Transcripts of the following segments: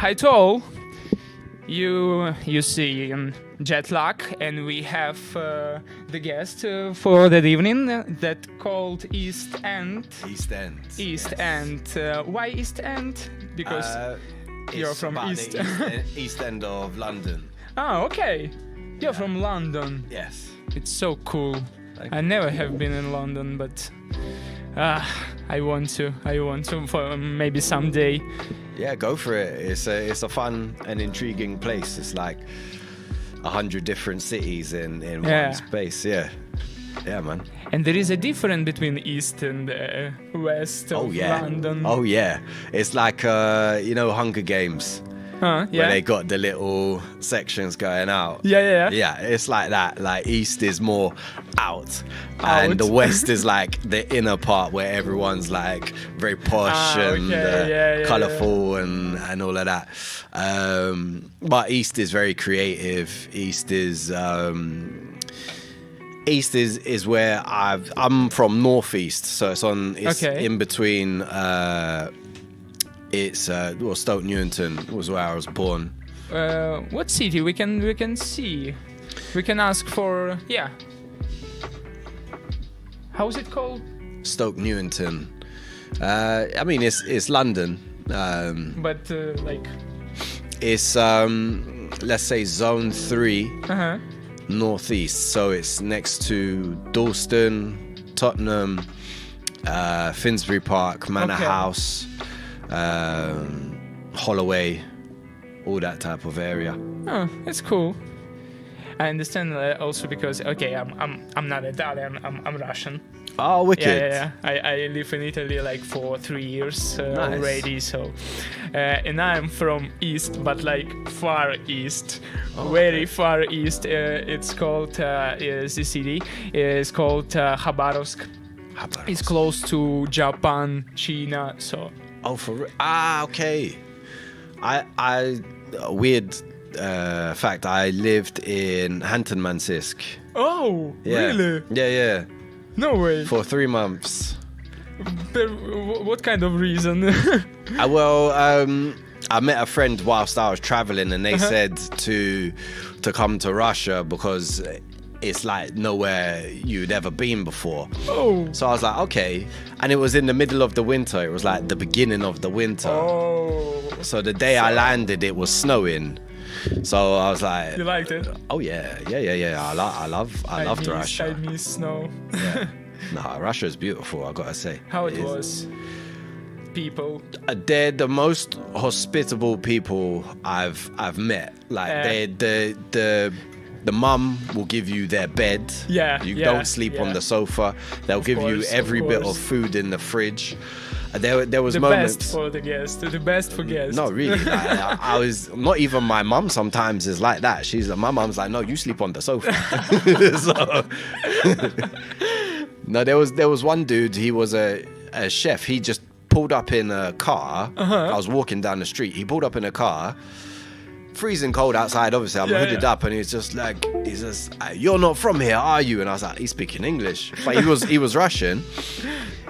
hi to all. You see jet lag, and we have the guest for that evening that called East End. East End. East yes. End. Why East End? Because you're it's from about East. the East End of London. Oh, okay. You're from London. Yes. It's so cool. Thank I you. never have been in London, but I want to for maybe someday. Yeah, go for it. It's a fun and intriguing place. It's like 100 different cities in Yeah. one space. Yeah. Yeah, man. And there is a difference between East and West of Oh yeah. London. Oh yeah. It's like Hunger Games. Yeah. Where they got the little sections going out. Yeah. Yeah, it's like that. Like East is more out, and the West is like the inner part where everyone's like very posh and colourful and all of that. But East is very creative. East is where I'm from Northeast, so it's in between. It's Stoke Newington was where I was born. What city we can see? We can ask for How is it called? Stoke Newington. I mean it's London. But it's let's say Zone 3, Northeast. So it's next to Dalston, Tottenham, Finsbury Park, Manor House. Holloway, all that type of area. Oh, that's cool. I understand also because I'm not Italian. I'm Russian. Oh, wicked! Yeah. I live in Italy like for 3 years already. So, and I'm from East, but like far East, very far East. It's called the city is called Khabarovsk. It's close to Japan, China. So. Oh, okay. I weird fact. I lived in Hanton-Mansisk. Oh, yeah. Really? Yeah. No way. For 3 months. What kind of reason? I met a friend whilst I was traveling, and they said to come to Russia because it's like nowhere you'd ever been before. Oh. So I was like, okay. And it was in the middle of the winter. It was like the beginning of the winter. Oh. So the day I landed, it was snowing. So I was like, You liked it? Oh yeah. I loved Russia. I miss snow. Yeah. No, Russia is beautiful, I gotta say. How it was? People. They're the most hospitable people I've met. Like the mum will give you their bed. Yeah. You don't sleep on the sofa. They'll give you every bit of food in the fridge. There was moments. The best for the guest. The best for guests. No, really. Like, I was not even my mum. Sometimes is like that. My mum's like, no, you sleep on the sofa. No, there was one dude. He was a chef. He just pulled up in a car. I was walking down the street. He pulled up in a car. Freezing cold outside, obviously. I'm hooded up, and he's just you're not from here, are you? And I was like, he's speaking English, but he was Russian,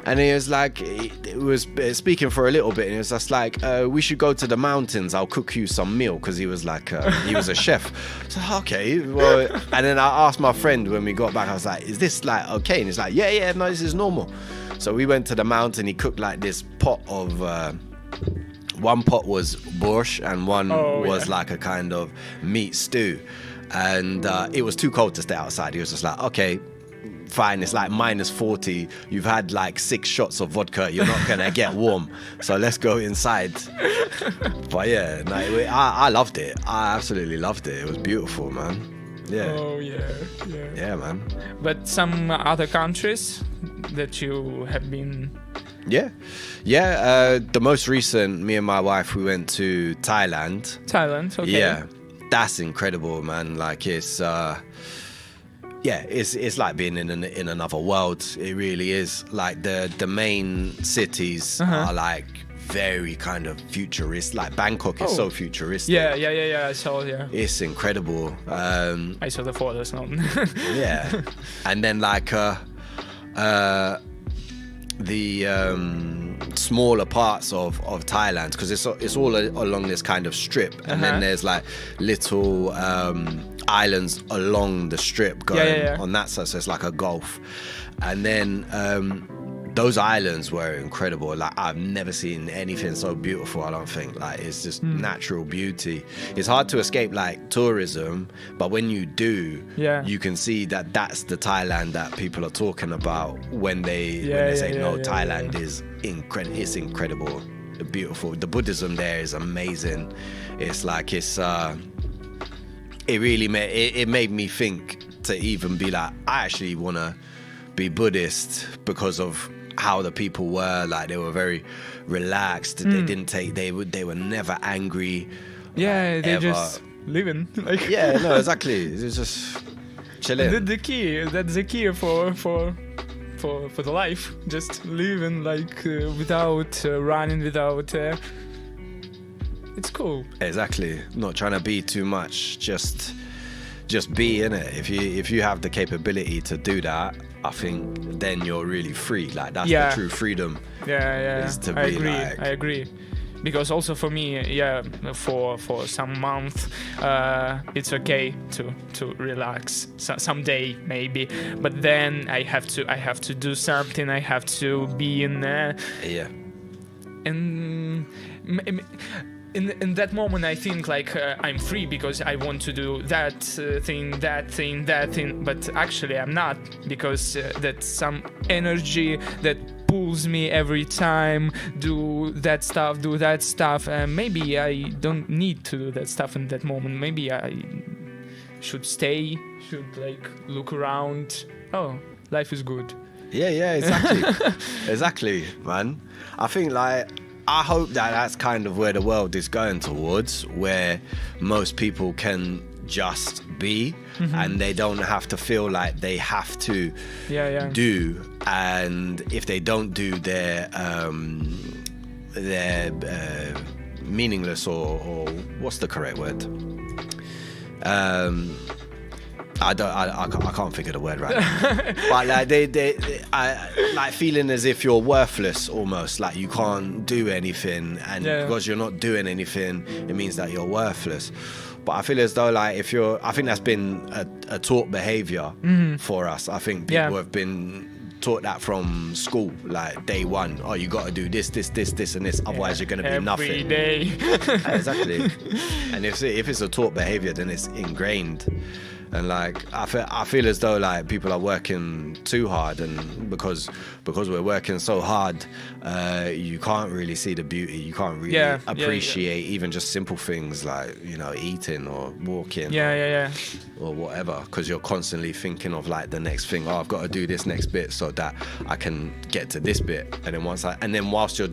and he was like, he was speaking for a little bit, and he was just like, we should go to the mountains. I'll cook you some meal, because he was like, he was a chef. So okay, well, and then I asked my friend when we got back. I was like, is this like okay? And he's like, yeah, no, this is normal. So we went to the mountain. He cooked like this pot of. One pot was borscht and one was like a kind of meat stew. And it was too cold to stay outside. He was just like, okay, fine. It's like -40. You've had like 6 shots of vodka. You're not going to get warm. So let's go inside. But yeah, no, I loved it. I absolutely loved it. It was beautiful, man. Yeah. Oh, yeah. Yeah, man. But some other countries that you have been... Yeah. The most recent, me and my wife, we went to Thailand. Thailand, okay. Yeah, that's incredible, man. Like it's like being in another world. It really is. Like the main cities are like very kind of futurist. Like Bangkok is so futuristic. Yeah. I saw. Yeah. It's incredible. I saw the photos. No. Yeah, and then like the smaller parts of Thailand, because it's all along this kind of strip, and then there's like little islands along the strip going on that side, so it's like a gulf. And then those islands were incredible. Like, I've never seen anything so beautiful, I don't think. Like, it's just natural beauty. It's hard to escape like tourism, but when you do, you can see that that's the Thailand that people are talking about when they say Thailand is incredible. It's incredible, beautiful. The Buddhism there is amazing. It's like it really made me think to even be like, I actually want to be Buddhist because of how the people were. Like, they were very relaxed. They didn't take. They were never angry. Yeah, they ever. just living. Like, yeah, no, exactly. It's just chilling. That's the key for the life. Just living like without running, without. It's cool. Exactly. Not trying to be too much. Just be in it. If you have the capability to do that, I think then you're really free. Like, that's the true freedom. Is to be I agree. Because also for me, for some month, it's okay to relax someday maybe, but then I have to do something. I have to be in in that moment, I think like I'm free because I want to do that thing, but actually I'm not, because that's some energy that pulls me every time. Do that stuff, and maybe I don't need to do that stuff in that moment. Maybe I should like look around. Oh, life is good. Yeah, exactly. Exactly, man. I think like, I hope that that's kind of where the world is going towards, where most people can just be, and they don't have to feel like they have to do. And if they don't do, they're meaningless, or what's the correct word? I can't figure the word right now. But like I like feeling as if you're worthless almost, like you can't do anything, and because you're not doing anything, it means that you're worthless. But I feel as though like I think that's been a taught behavior for us. I think people have been taught that from school, like day one. Oh, you got to do this, and this, otherwise you're going to be nothing. Every day. Exactly. And if it's a taught behavior, then it's ingrained. And like I feel as though like people are working too hard, and because we're working so hard, you can't really see the beauty. You can't really appreciate even just simple things like, you know, eating or walking or whatever, because you're constantly thinking of like the next thing. Oh, I've got to do this next bit so that I can get to this bit, and then whilst you're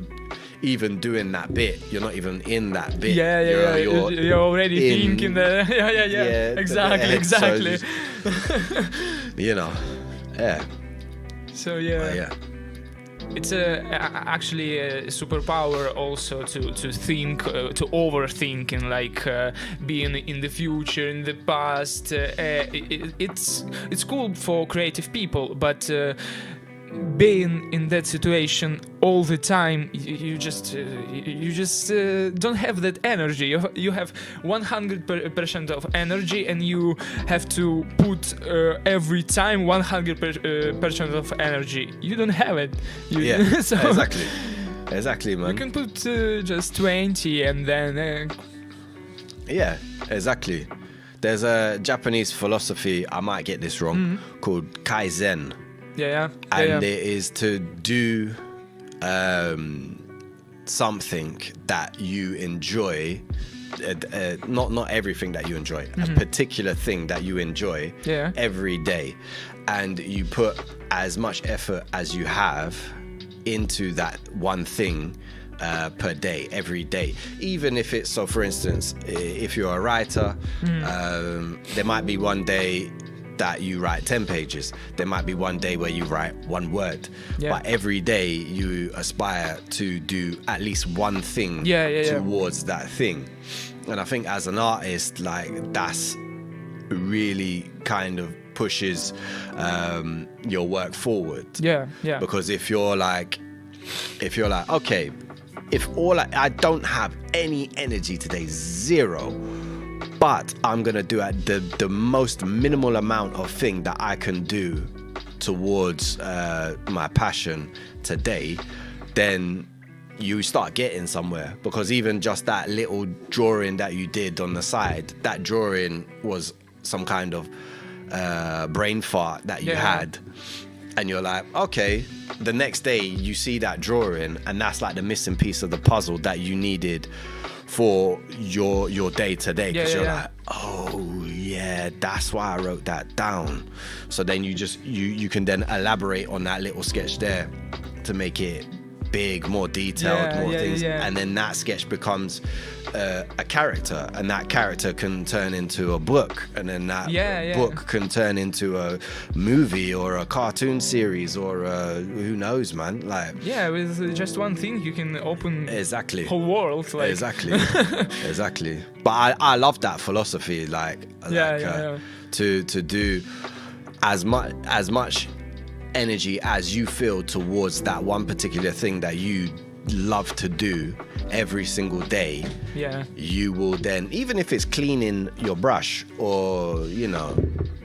even doing that bit, you're not even in that bit. You're already thinking that. Exactly. So you know, So it's actually a superpower also to think, to overthink, and like being in the future, in the past. It's cool for creative people, but being in that situation all the time, you just don't have that energy. You have 100% of energy, and you have to put every time 100% of energy. You don't have it. So exactly, man. You can put just 20, and then exactly. There's a Japanese philosophy, I might get this wrong, called Kaizen. And it is to do something that you enjoy, not everything that you enjoy, a particular thing that you enjoy every day, and you put as much effort as you have into that one thing per day, every day. Even if it's, so for instance, if you're a writer, there might be one day that you write 10 pages. There might be one day where you write one word. But every day you aspire to do at least one thing towards that thing. And I think as an artist, like, that's really kind of pushes your work forward. Because if you're like if you're like, okay, if I don't have any energy today, zero, but I'm gonna do the most minimal amount of thing that I can do towards my passion today, then you start getting somewhere. Because even just that little drawing that you did on the side, that drawing was some kind of brain fart that you had. And you're like, okay, the next day you see that drawing, and that's like the missing piece of the puzzle that you needed for your day to day. Because you're like, oh yeah, that's why I wrote that down. So then you can then elaborate on that little sketch there to make it big, more detailed, more things, and then that sketch becomes a character, and that character can turn into a book, and then that book can turn into a movie or a cartoon series or who knows, man. Like with just one thing you can open whole world. Like. Exactly. But I love that philosophy, to do as much energy as you feel towards that one particular thing that you love to do every single day. You will then, even if it's cleaning your brush or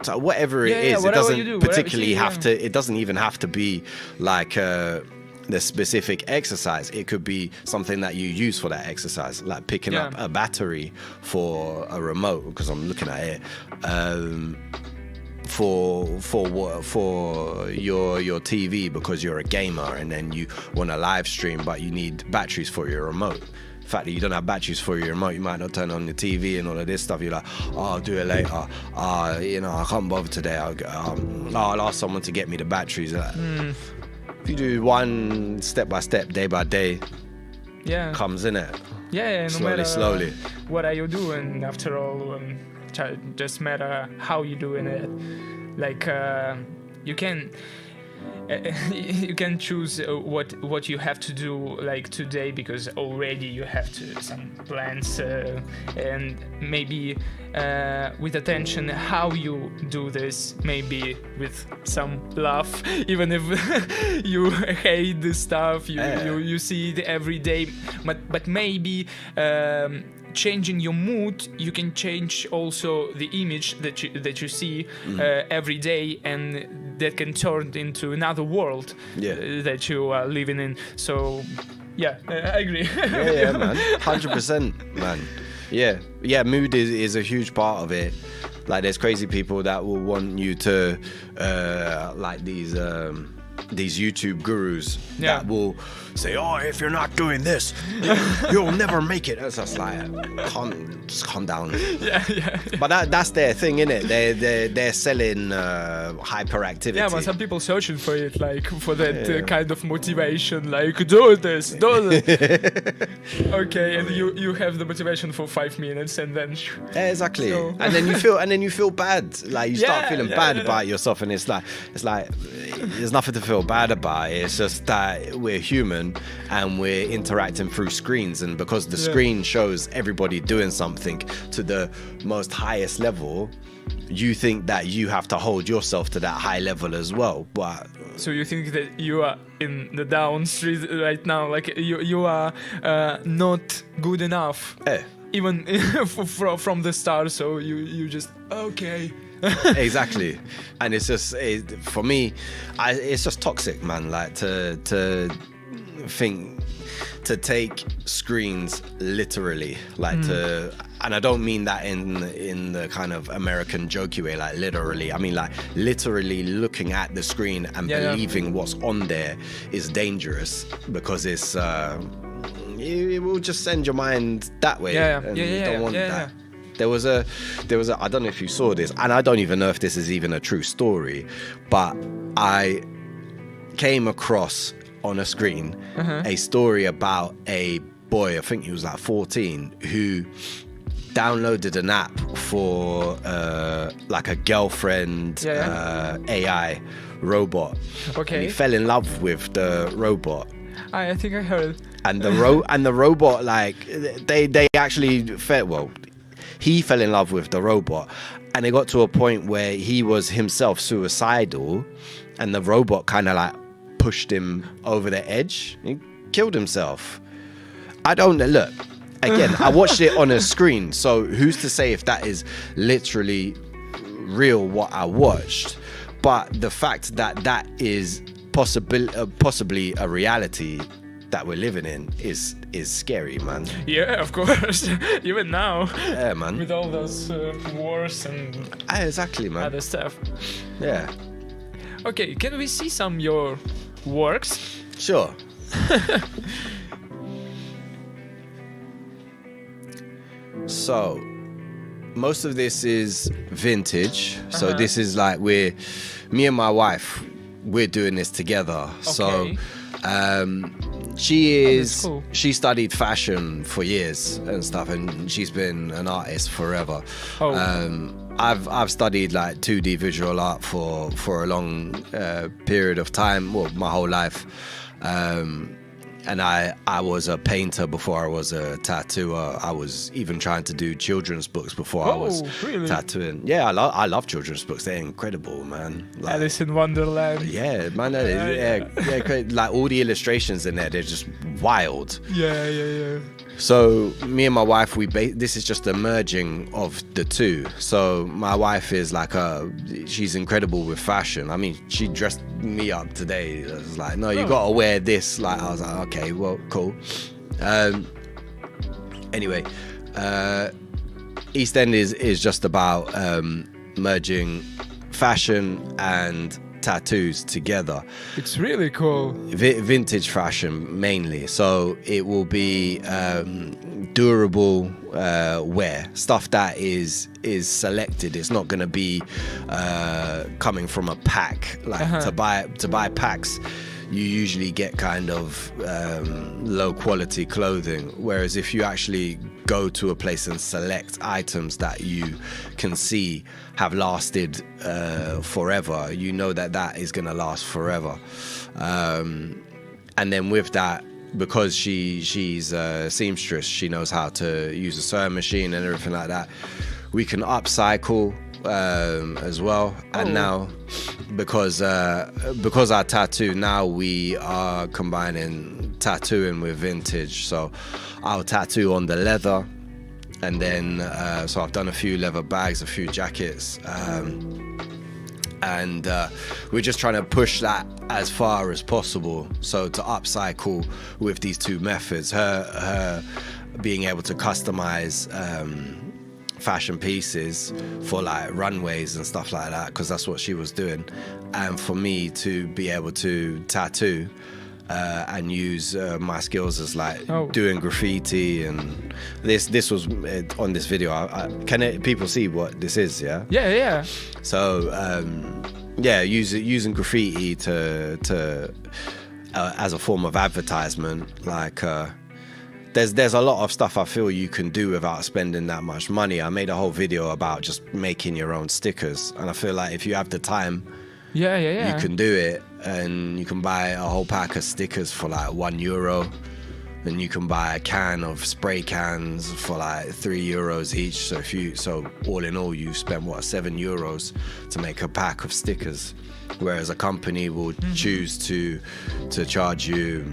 so whatever it is, it doesn't particularly have to, it doesn't even have to be like the specific exercise. It could be something that you use for that exercise, like picking up a battery for a remote, because I'm looking at it, for your TV, because you're a gamer and then you want to live stream but you need batteries for your remote. The fact that you don't have batteries for your remote, you might not turn on the TV and all of this stuff. You're like, I'll do it later. I can't bother today. I'll ask someone to get me the batteries. If you do one step by step, day by day, comes in it. No slowly. What are you doing? After all, just matter how you doing it. Like you can choose what you have to do like today, because already you have some plans, and maybe with attention how you do this, maybe with some laugh, even if you hate this stuff, you see it every day, but maybe changing your mood, you can change also the image that you see every day, and that can turn into another world that you are living in. So I agree. Man, 100%, man. Mood is a huge part of it. Like, there's crazy people that will want you to like these YouTube gurus that will say, oh, if you're not doing this, you'll never make it. It's just like, just calm down. But that's their thing, innit? They're selling hyperactivity. Yeah, but some people searching for it, like for that kind of motivation, like do this. Okay, and you have the motivation for 5 minutes, and then exactly. So. and then you feel bad. Like you start feeling bad about yourself, and it's like there's nothing to feel bad about. It's just that we're human and we're interacting through screens, and because the screen shows everybody doing something to the most highest level, you think that you have to hold yourself to that high level as well. But so you think that you are in the down street right now, like you are not good enough, even from the start. So you just okay. Exactly. And it's just for me, it's just toxic, man. Like to take screens literally, like and I don't mean that in the kind of American jokey way, like literally. I mean like literally looking at the screen and believing what's on there is dangerous, because it's it will just send your mind that way. You don't want that. There was a I don't know if you saw this, and I don't even know if this is even a true story, but I came across on a screen a story about a boy, I think he was like 14, who downloaded an app for like a girlfriend AI robot. Okay. And he fell in love with the robot. I think I heard. And the robot, like they actually he fell in love with the robot, and it got to a point where he was himself suicidal, and the robot kind of like pushed him over the edge. He killed himself. I don't look. Again, I watched it on a screen, so who's to say if that is literally real what I watched? But the fact that that is possibly a reality that we're living in is scary, man. Yeah, of course. Even now. Yeah, man. With all those wars and exactly, man. other stuff. Yeah. Okay, can we see some your works? Sure. So, most of this is vintage. So this is like me and my wife, we're doing this together. Okay. So Cool. she studied fashion for years and stuff, and she's been an artist forever. I've studied like 2D visual art for a long period of time, well, my whole life. And I was a painter before I was a tattooer. I was even trying to do children's books before I was really? tattooing. Yeah, I love children's books. They're incredible, man. Like, Alice in Wonderland. yeah, man. Like all the illustrations in there, they're just wild. Yeah. So me and my wife, this is just a merging of the two. So my wife is like she's incredible with fashion. I mean, she dressed me up today. I was like, no, you gotta wear this. Like, I was like, okay, well, cool. Anyway, East End is just about merging fashion and tattoos together. It's really cool. Vintage fashion mainly, so it will be durable wear, stuff that is selected. It's not going to be coming from a pack. Like to buy packs, you usually get kind of low quality clothing, whereas if you actually go to a place and select items that you can see have lasted forever, you know that is going to last forever. And then with that, because she's a seamstress, she knows how to use a sewing machine and everything like that, we can upcycle as well. And now because I tattoo, now we are combining tattooing with vintage. So I'll tattoo on the leather, and then so I've done a few leather bags, a few jackets, and we're just trying to push that as far as possible. So to upcycle with these two methods, her being able to customize fashion pieces for like runways and stuff like that, because that's what she was doing, and for me to be able to tattoo and use my skills as like doing graffiti. And this was on this video. Can people see what this is? Yeah. So using graffiti to as a form of advertisement, like there's a lot of stuff I feel you can do without spending that much money. I made a whole video about just making your own stickers, and I feel like if you have the time, you can do it. And you can buy a whole pack of stickers for like €1, and you can buy a can of spray cans for like €3 each. So all in all, you've spent €7 to make a pack of stickers, whereas a company will choose to charge you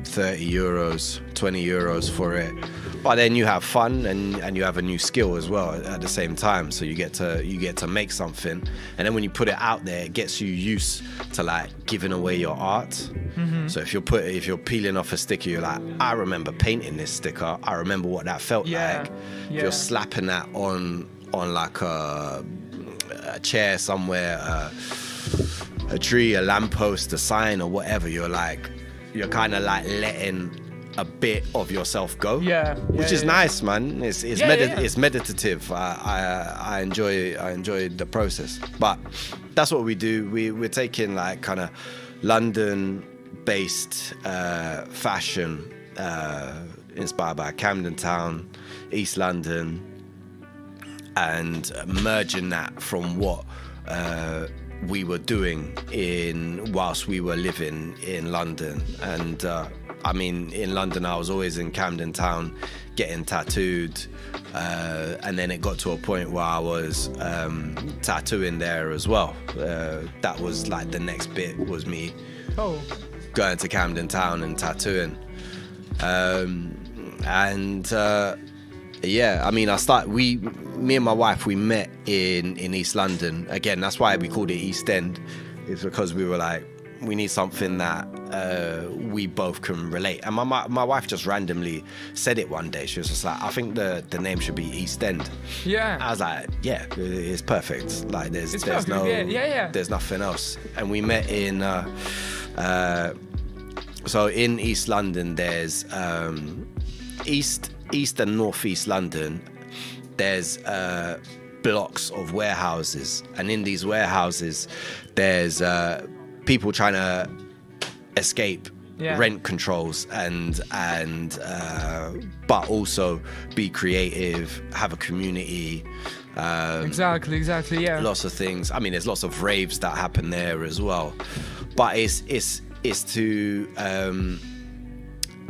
€30, €20 for it. But then you have fun and you have a new skill as well at the same time. So you get to make something, and then when you put it out there, it gets you used to like giving away your art. So if you're peeling off a sticker, you're like, I remember painting this sticker. I remember what that felt like. If you're slapping that on like a chair somewhere, a tree, a lamppost, a sign, or whatever, you're kind of like letting a bit of yourself go, which is nice, man. It's meditative. I enjoy the process. But that's what we do. We're taking like kind of London-based fashion, inspired by Camden Town, East London, and merging that from what we were doing whilst we were living in London. And I mean, in London, I was always in Camden Town getting tattooed, and then it got to a point where I was tattooing there as well. That was like the next bit, was me going to Camden Town and tattooing. Yeah, I mean, me and my wife, we met in East London. Again, that's why we called it East End. It's because we were like, we need something that we both can relate. And my wife just randomly said it one day. She was just like, I think the name should be East End. Yeah. I was like, yeah, it's perfect. Like there's perfect. no yeah. there's nothing else. And we met in so in East London, there's East and Northeast London, there's blocks of warehouses, and in these warehouses there's people trying to escape rent controls and but also be creative, have a community. Exactly, yeah. Lots of things. I mean, there's lots of raves that happen there as well, but it's to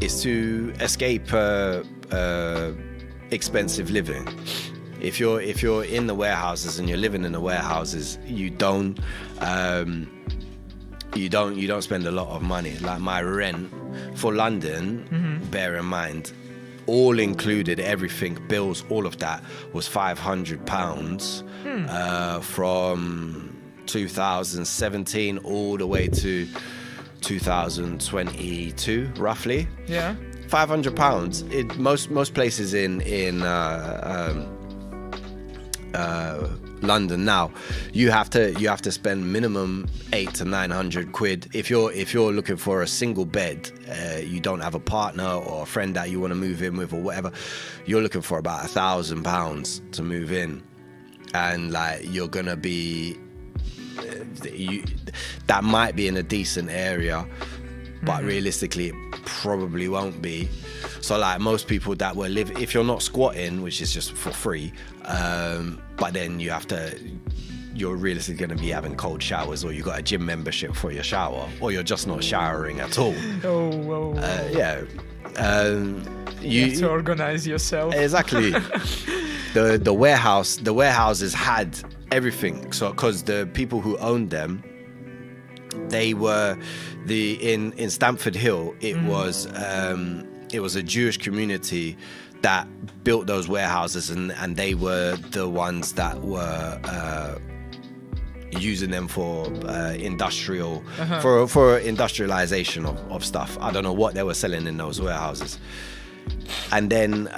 escape expensive living. If you're in the warehouses and you're living in the warehouses, you don't spend a lot of money. Like my rent for London, bear in mind, all included, everything, bills, all of that was £500 from 2017 all the way to 2022, roughly. Yeah. £500. Most places in London now, you have to spend minimum 800 to 900 quid. If you're looking for a single bed, you don't have a partner or a friend that you want to move in with or whatever, you're looking for about £1,000 to move in, and like you're gonna be that might be in a decent area, but realistically it probably won't be. So like most people that will live, if you're not squatting, which is just for free, but then you're realistically going to be having cold showers, or you got a gym membership for your shower, or you're just not showering at all. Yeah. You have to organize yourself. Exactly. The warehouses had everything. So because the people who owned them, they were in Stamford Hill, it was a Jewish community that built those warehouses, and they were the ones that were using them for industrial for industrialization of stuff. I don't know what they were selling in those warehouses. And then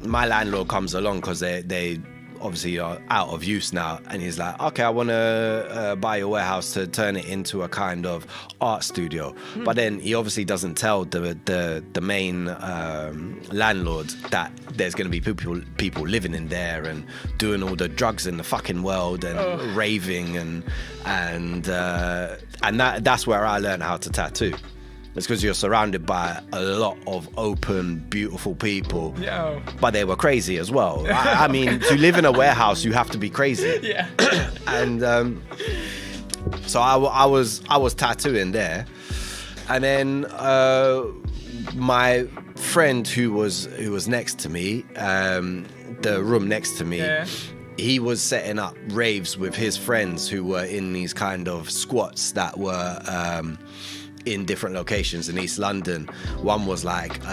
my landlord comes along, because they obviously are out of use now, and he's like, okay, I want to buy your warehouse to turn it into a kind of art studio. But then he obviously doesn't tell the main landlord that there's going to be people living in there and doing all the drugs in the fucking world and raving and that's where I learned how to tattoo. It's because you're surrounded by a lot of open, beautiful people. Yeah. But they were crazy as well. I mean, to live in a warehouse, you have to be crazy. Yeah. And so I was tattooing there, and then my friend who was next to me, the room next to me. Yeah. He was setting up raves with his friends who were in these kind of squats that were in different locations in East London. One was like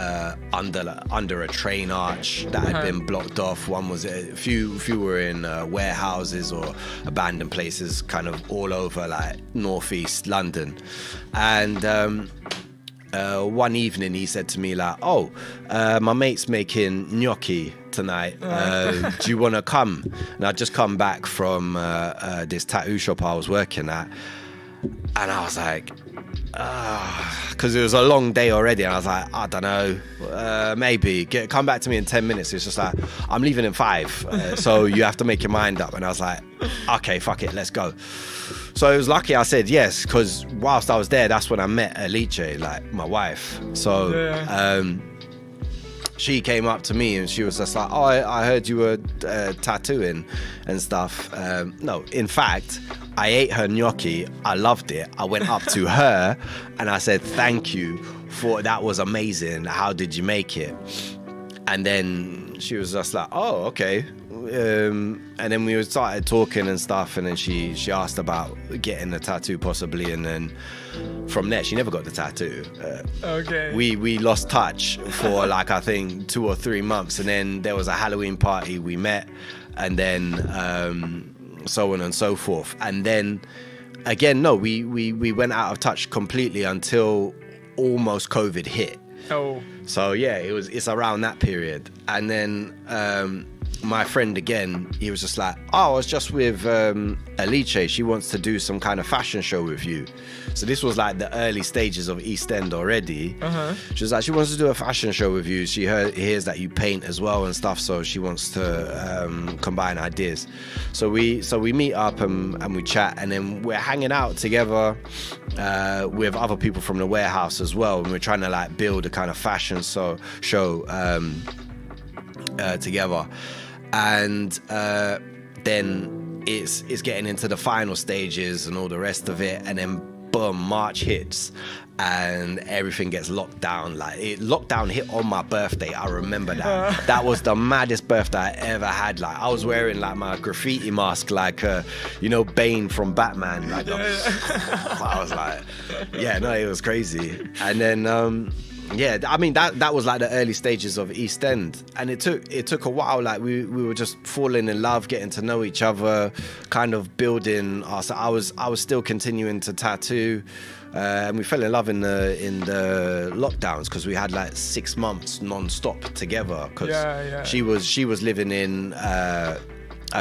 under a train arch that had been blocked off. One was a few were in warehouses or abandoned places, kind of all over like northeast London. And one evening he said to me like, my mate's making gnocchi tonight, do you want to come? And I'd just come back from this tattoo shop I was working at, and I was like, because it was a long day already, and I was like, I don't know, maybe come back to me in 10 minutes. It's just like, I'm leaving in 5, so you have to make your mind up. And I was like, okay, fuck it, let's go. So it was lucky I said yes, because whilst I was there, that's when I met Alixs, like my wife. So she came up to me and she was just like, I heard you were tattooing and stuff. No, in fact, I ate her gnocchi. I loved it. I went up to her and I said, thank you that was amazing. How did you make it? And then she was just like, oh, okay. And then we started talking and stuff, and then she asked about getting a tattoo possibly, and then from there she never got the tattoo. Okay. We lost touch for like I think 2 or 3 months, and then there was a Halloween party, we met, and then so on and so forth. And then again, no, we went out of touch completely until almost COVID hit. Oh. So yeah, it's around that period. And then my friend again, he was just like, oh, I was just with Alixs. She wants to do some kind of fashion show with you. So this was like the early stages of East End already. She was like, she wants to do a fashion show with you. She hears that you paint as well and stuff, so she wants to combine ideas. So we meet up and we chat, and then we're hanging out together with other people from the warehouse as well, and we're trying to like build a kind of fashion show together. And then it's getting into the final stages and all the rest of it, and then boom, March hits and everything gets locked down. Like lockdown hit on my birthday. I remember that. That was the maddest birthday I ever had. Like I was wearing like my graffiti mask, like Bane from Batman. Like I was like, yeah, no, it was crazy. And then yeah, I mean that was like the early stages of East End, and it took a while. Like we were just falling in love, getting to know each other, kind of building. So I was still continuing to tattoo, and we fell in love in the lockdowns because we had like 6 months non-stop together. Because she was living in a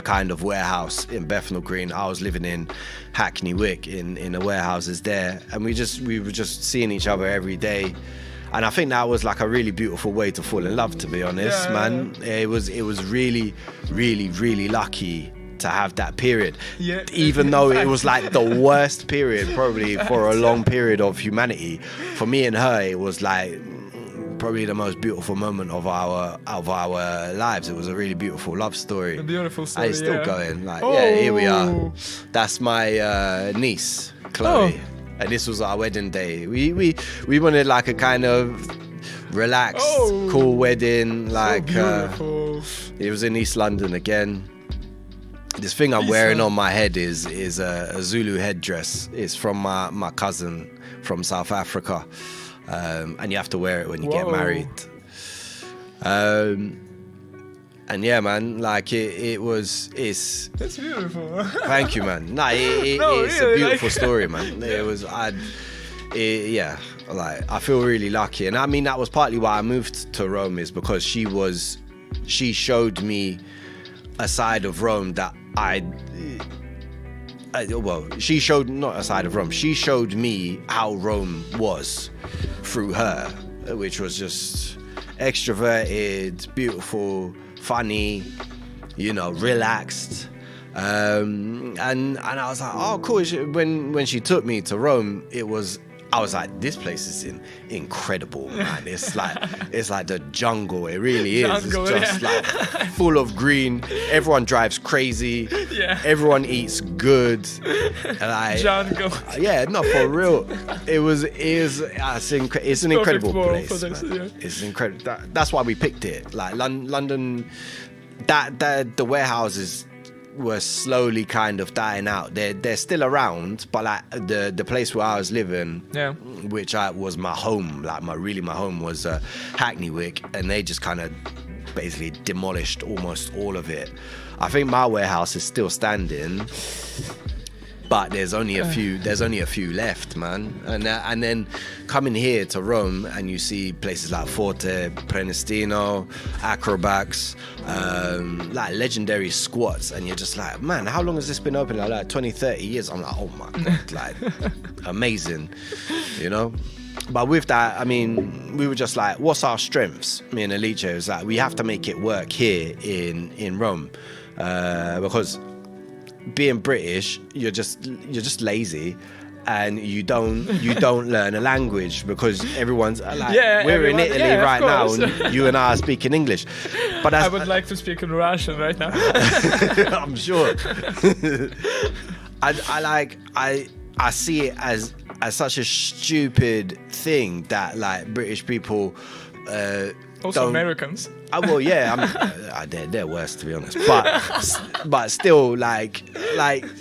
kind of warehouse in Bethnal Green. I was living in Hackney Wick in the warehouses there, and we were just seeing each other every day. And I think that was like a really beautiful way to fall in love, to be honest, man. It was really, really, really lucky to have that period. Yeah, even though it was like the worst period probably for a long period of humanity. For me and her, it was like probably the most beautiful moment of our lives. It was a really beautiful love story. A beautiful story. And it's still going. Like, here we are. That's my niece, Chloe. Oh. And this was our wedding day. We wanted like a kind of relaxed, cool wedding. Like so it was in East London again. This thing I'm wearing on my head is a Zulu headdress. It's from my cousin from South Africa, and you have to wear it when you get married. And yeah, man, like it's beautiful. Thank you, man. Nah, it's really, a beautiful story, man. It was, like I feel really lucky, and I mean that was partly why I moved to Rome, is because she showed me a side of Rome that she showed not a side of Rome. She showed me how Rome was through her, which was just extroverted, beautiful, funny, relaxed, and I was like, oh, cool. When she took me to Rome, I was like, this place is incredible, man. It's like the jungle. It really is. It's just like full of green. Everyone drives crazy. Yeah. Everyone eats good. And jungle. Yeah, no, for real. It's an incredible place. Man. It's incredible. That's why we picked it. Like London, the warehouses were slowly kind of dying out. They're still around, but like the place where I was living, which was my home, like my home was Hackney Wick, and they just kind of basically demolished almost all of it. I think my warehouse is still standing, but there's only a few left, man. And then coming here to Rome, and you see places like Forte, Prenestino, Acrobax, like legendary squats, and you're just like, man, how long has this been open? Like 20, 30 years. I'm like, oh my God, like amazing, But with that, I mean, we were just like, what's our strengths? Me and Alixs, it was like, we have to make it work here in Rome, because being British, you're just lazy, and you don't learn a language because everyone's like, we're in Italy right now, and you and I are speaking English. But I would like to speak in Russian right now. I'm sure. I see it as such a stupid thing that like British people Also Americans. Well, yeah, they're worse, to be honest. But still, like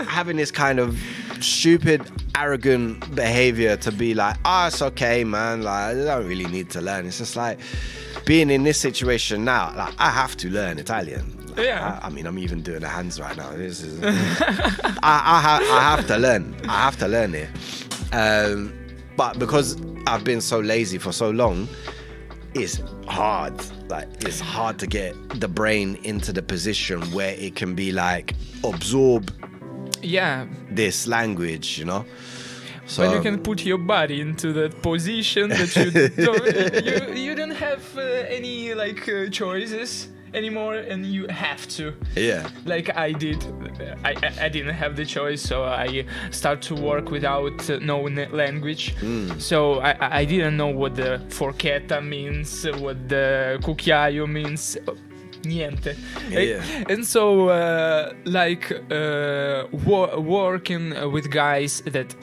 having this kind of stupid, arrogant behavior to be like, it's okay, man. Like, I don't really need to learn. It's just like being in this situation now. Like, I have to learn Italian. Like, I mean, I'm even doing the hands right now. This is. I have to learn. I have to learn it. But because I've been so lazy for so long, it's hard. Like, it's hard to get the brain into the position where it can be like absorb this language, you know. So when you can put your body into that position that you don't have any like choices anymore, and you have to. Yeah. Like I did. I didn't have the choice, so I start to work without knowing language. So I didn't know what the forchetta means, what the cucchiaio means. Niente. Yeah. And so working with guys that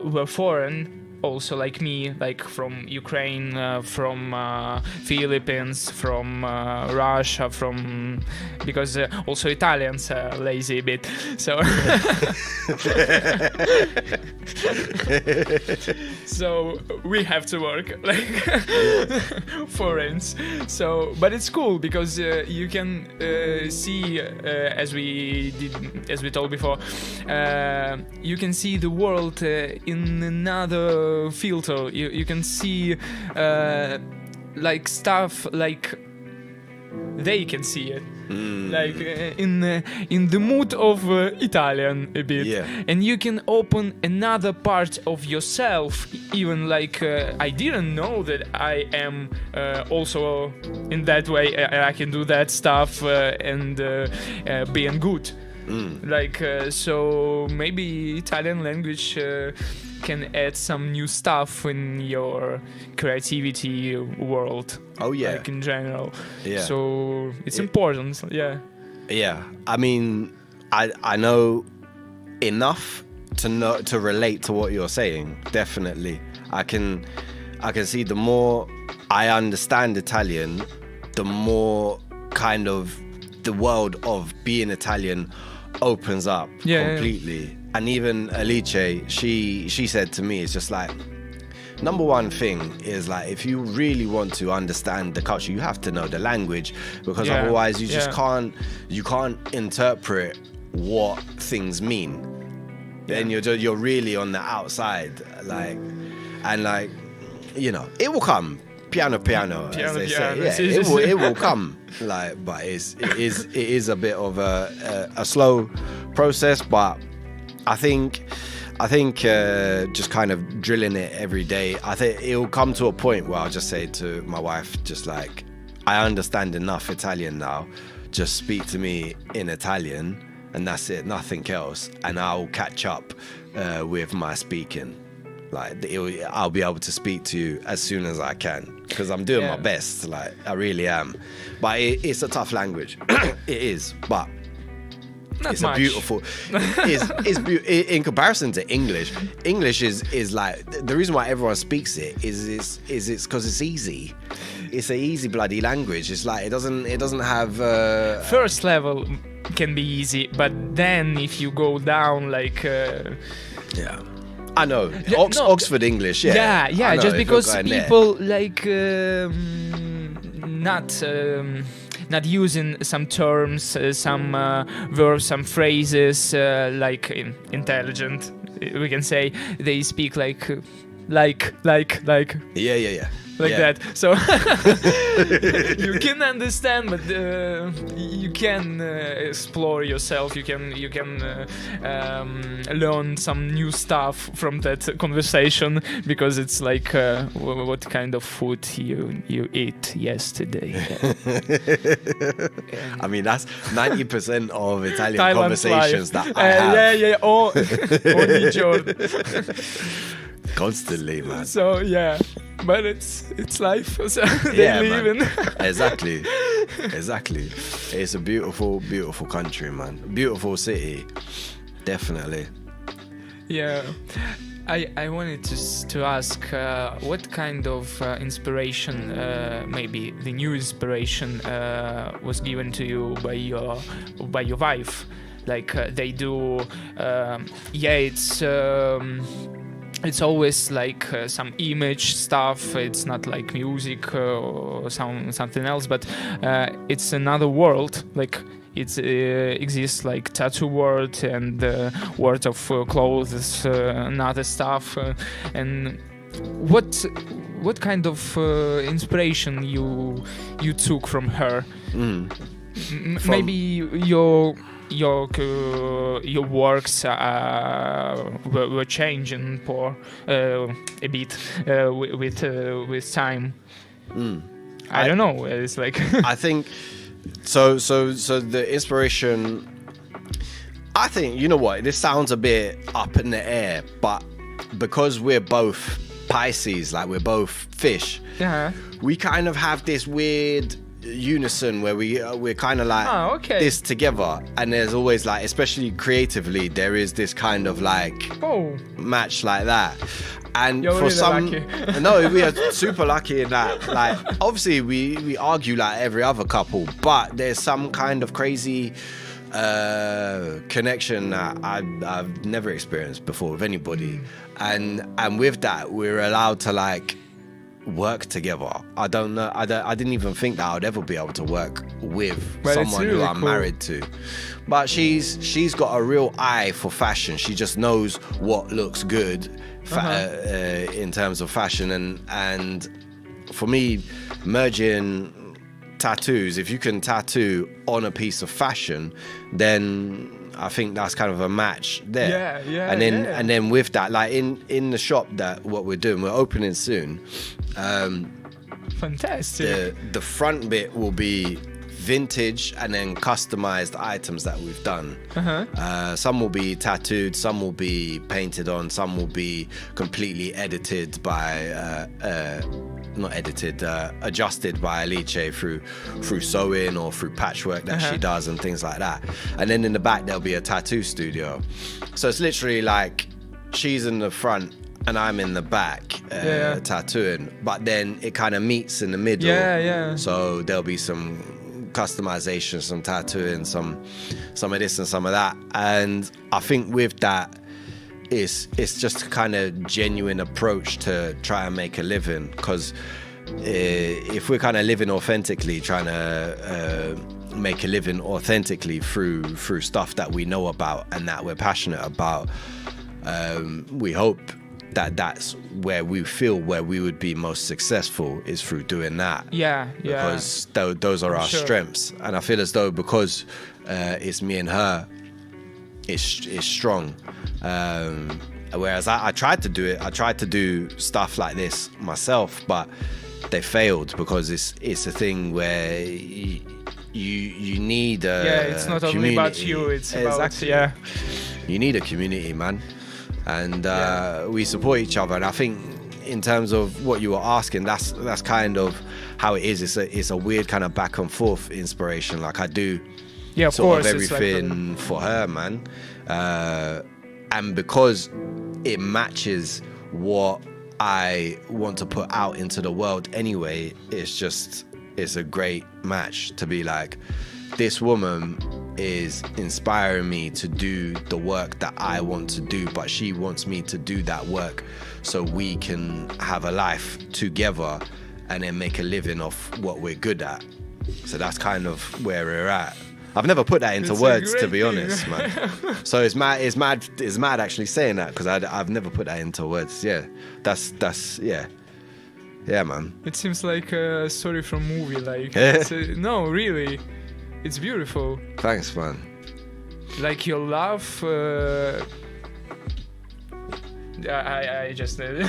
were foreign, also like me, like from Ukraine, from Philippines, from Russia, because also Italians are lazy a bit, so so we have to work like foreigners. So, but it's cool because you can see, as we told before, you can see the world in another filter. You can see like stuff like they can see it, like in the mood of Italian a bit, and you can open another part of yourself. Even like I didn't know that I am also in that way. I can do that stuff and being good. Like so maybe Italian language can add some new stuff in your creativity world. Oh yeah, like in general. Yeah. So it's important. Yeah. Yeah. I mean, I know enough to relate to what you're saying. Definitely, I can see the more I understand Italian, the more kind of the world of being Italian opens up completely. Yeah. And even Alixs, she said to me, it's just like, number one thing is like, if you really want to understand the culture, you have to know the language, because otherwise you just can't interpret what things mean. Then you're really on the outside, like, and like, you know, it will come piano, as they say. Yeah, it will come. Like, but it is a bit of a slow process, but I think just kind of drilling it every day, I think it'll come to a point where I'll just say to my wife, just like, I understand enough Italian now, just speak to me in Italian, and that's it, nothing else, and I'll catch up with my speaking. Like, I'll be able to speak to you as soon as I can, because I'm doing my best. Like, I really am. But it's a tough language. It is, but not it's much. A beautiful. In comparison to English. English is like, the reason why everyone speaks it is it's because it's easy. It's an easy bloody language. It's like it doesn't have. First level can be easy, but then if you go down, like. I know. Oxford English, Yeah, know, just because people there. like not using some terms, some verbs, some phrases like intelligent, we can say. They speak like Yeah. Like that. So you can understand, but you can explore yourself. You can learn some new stuff from that conversation, because it's like what kind of food you ate yesterday. I mean, that's 90% of Italian conversations life. That I have. Yeah. Ogni giorno. Constantly, man. So yeah, but it's life. So they live in. Exactly. It's a beautiful country, man. Beautiful city, definitely. Yeah. I wanted to ask what kind of inspiration, maybe the new inspiration, was given to you by your wife. Like they do, it's always like some image stuff. It's not like music or something else, but it's another world. Like it exists like tattoo world and world of clothes and other stuff. And what kind of inspiration you took from her? Maybe your works were changing for a bit with time. I don't know. It's like I think so. The inspiration. I think, you know what, this sounds a bit up in the air, but because we're both Pisces, like we're both fish, we kind of have this weird unison where we're kind of like this together, and there's always like, especially creatively, there is this kind of like match like that. And you're for really some lucky. No, we are super lucky in that, like obviously we argue like every other couple, but there's some kind of crazy connection that I've never experienced before with anybody. And with that, we're allowed to like work together. I don't know, I didn't even think that I would ever be able to work with someone really who I'm married to. But she's got a real eye for fashion. She just knows what looks good in terms of fashion. And for me, merging tattoos, if you can tattoo on a piece of fashion, then I think that's kind of a match there. And then with that, like in the shop that what we're doing, we're opening soon. Fantastic. The front bit will be vintage and then customized items that we've done. Some will be tattooed, some will be painted on, some will be completely edited by adjusted by Alixs through sewing or through patchwork that she does and things like that. And then in the back there'll be a tattoo studio. So it's literally like she's in the front and I'm in the back tattooing, but then it kind of meets in the middle. So there'll be some customization, some tattooing, some of this and some of that. And I think with that, it's just a kind of genuine approach to try and make a living, because if we're kind of living authentically, trying to make a living authentically through stuff that we know about and that we're passionate about, we hope that that's where we feel where we would be most successful, is through doing that. Because those are our strengths, and I feel as though because it's me and her, it's strong. Whereas I tried to do it. I tried to do stuff like this myself, but they failed because it's a thing where you need a it's not community. only about you, it's about you need a community, man. And we support each other. And I think in terms of what you were asking, that's kind of how it is. It's a weird kind of back and forth inspiration. Like I do sort of everything for her, man. And because it matches what I want to put out into the world anyway, it's a great match to be like, this woman is inspiring me to do the work that I want to do, but she wants me to do that work so we can have a life together and then make a living off what we're good at. So that's kind of where we're at. I've never put that into words, to be honest, man. So it's mad actually saying that, because I've never put that into words. Yeah, that's yeah, man. It seems like a story from a movie. Like no, really. It's beautiful. Thanks, man. Like your love. I just don't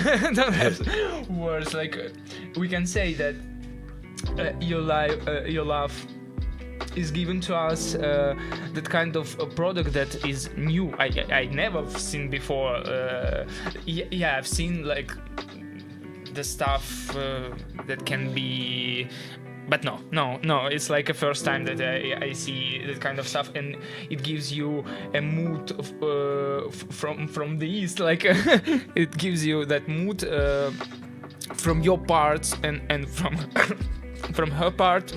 have words. Like we can say that your love is given to us that kind of a product that is new. I never seen before. I've seen like the stuff that can be but no, it's like a first time that I see that kind of stuff, and it gives you a mood of, from the east, like it gives you that mood from your parts and from from her part,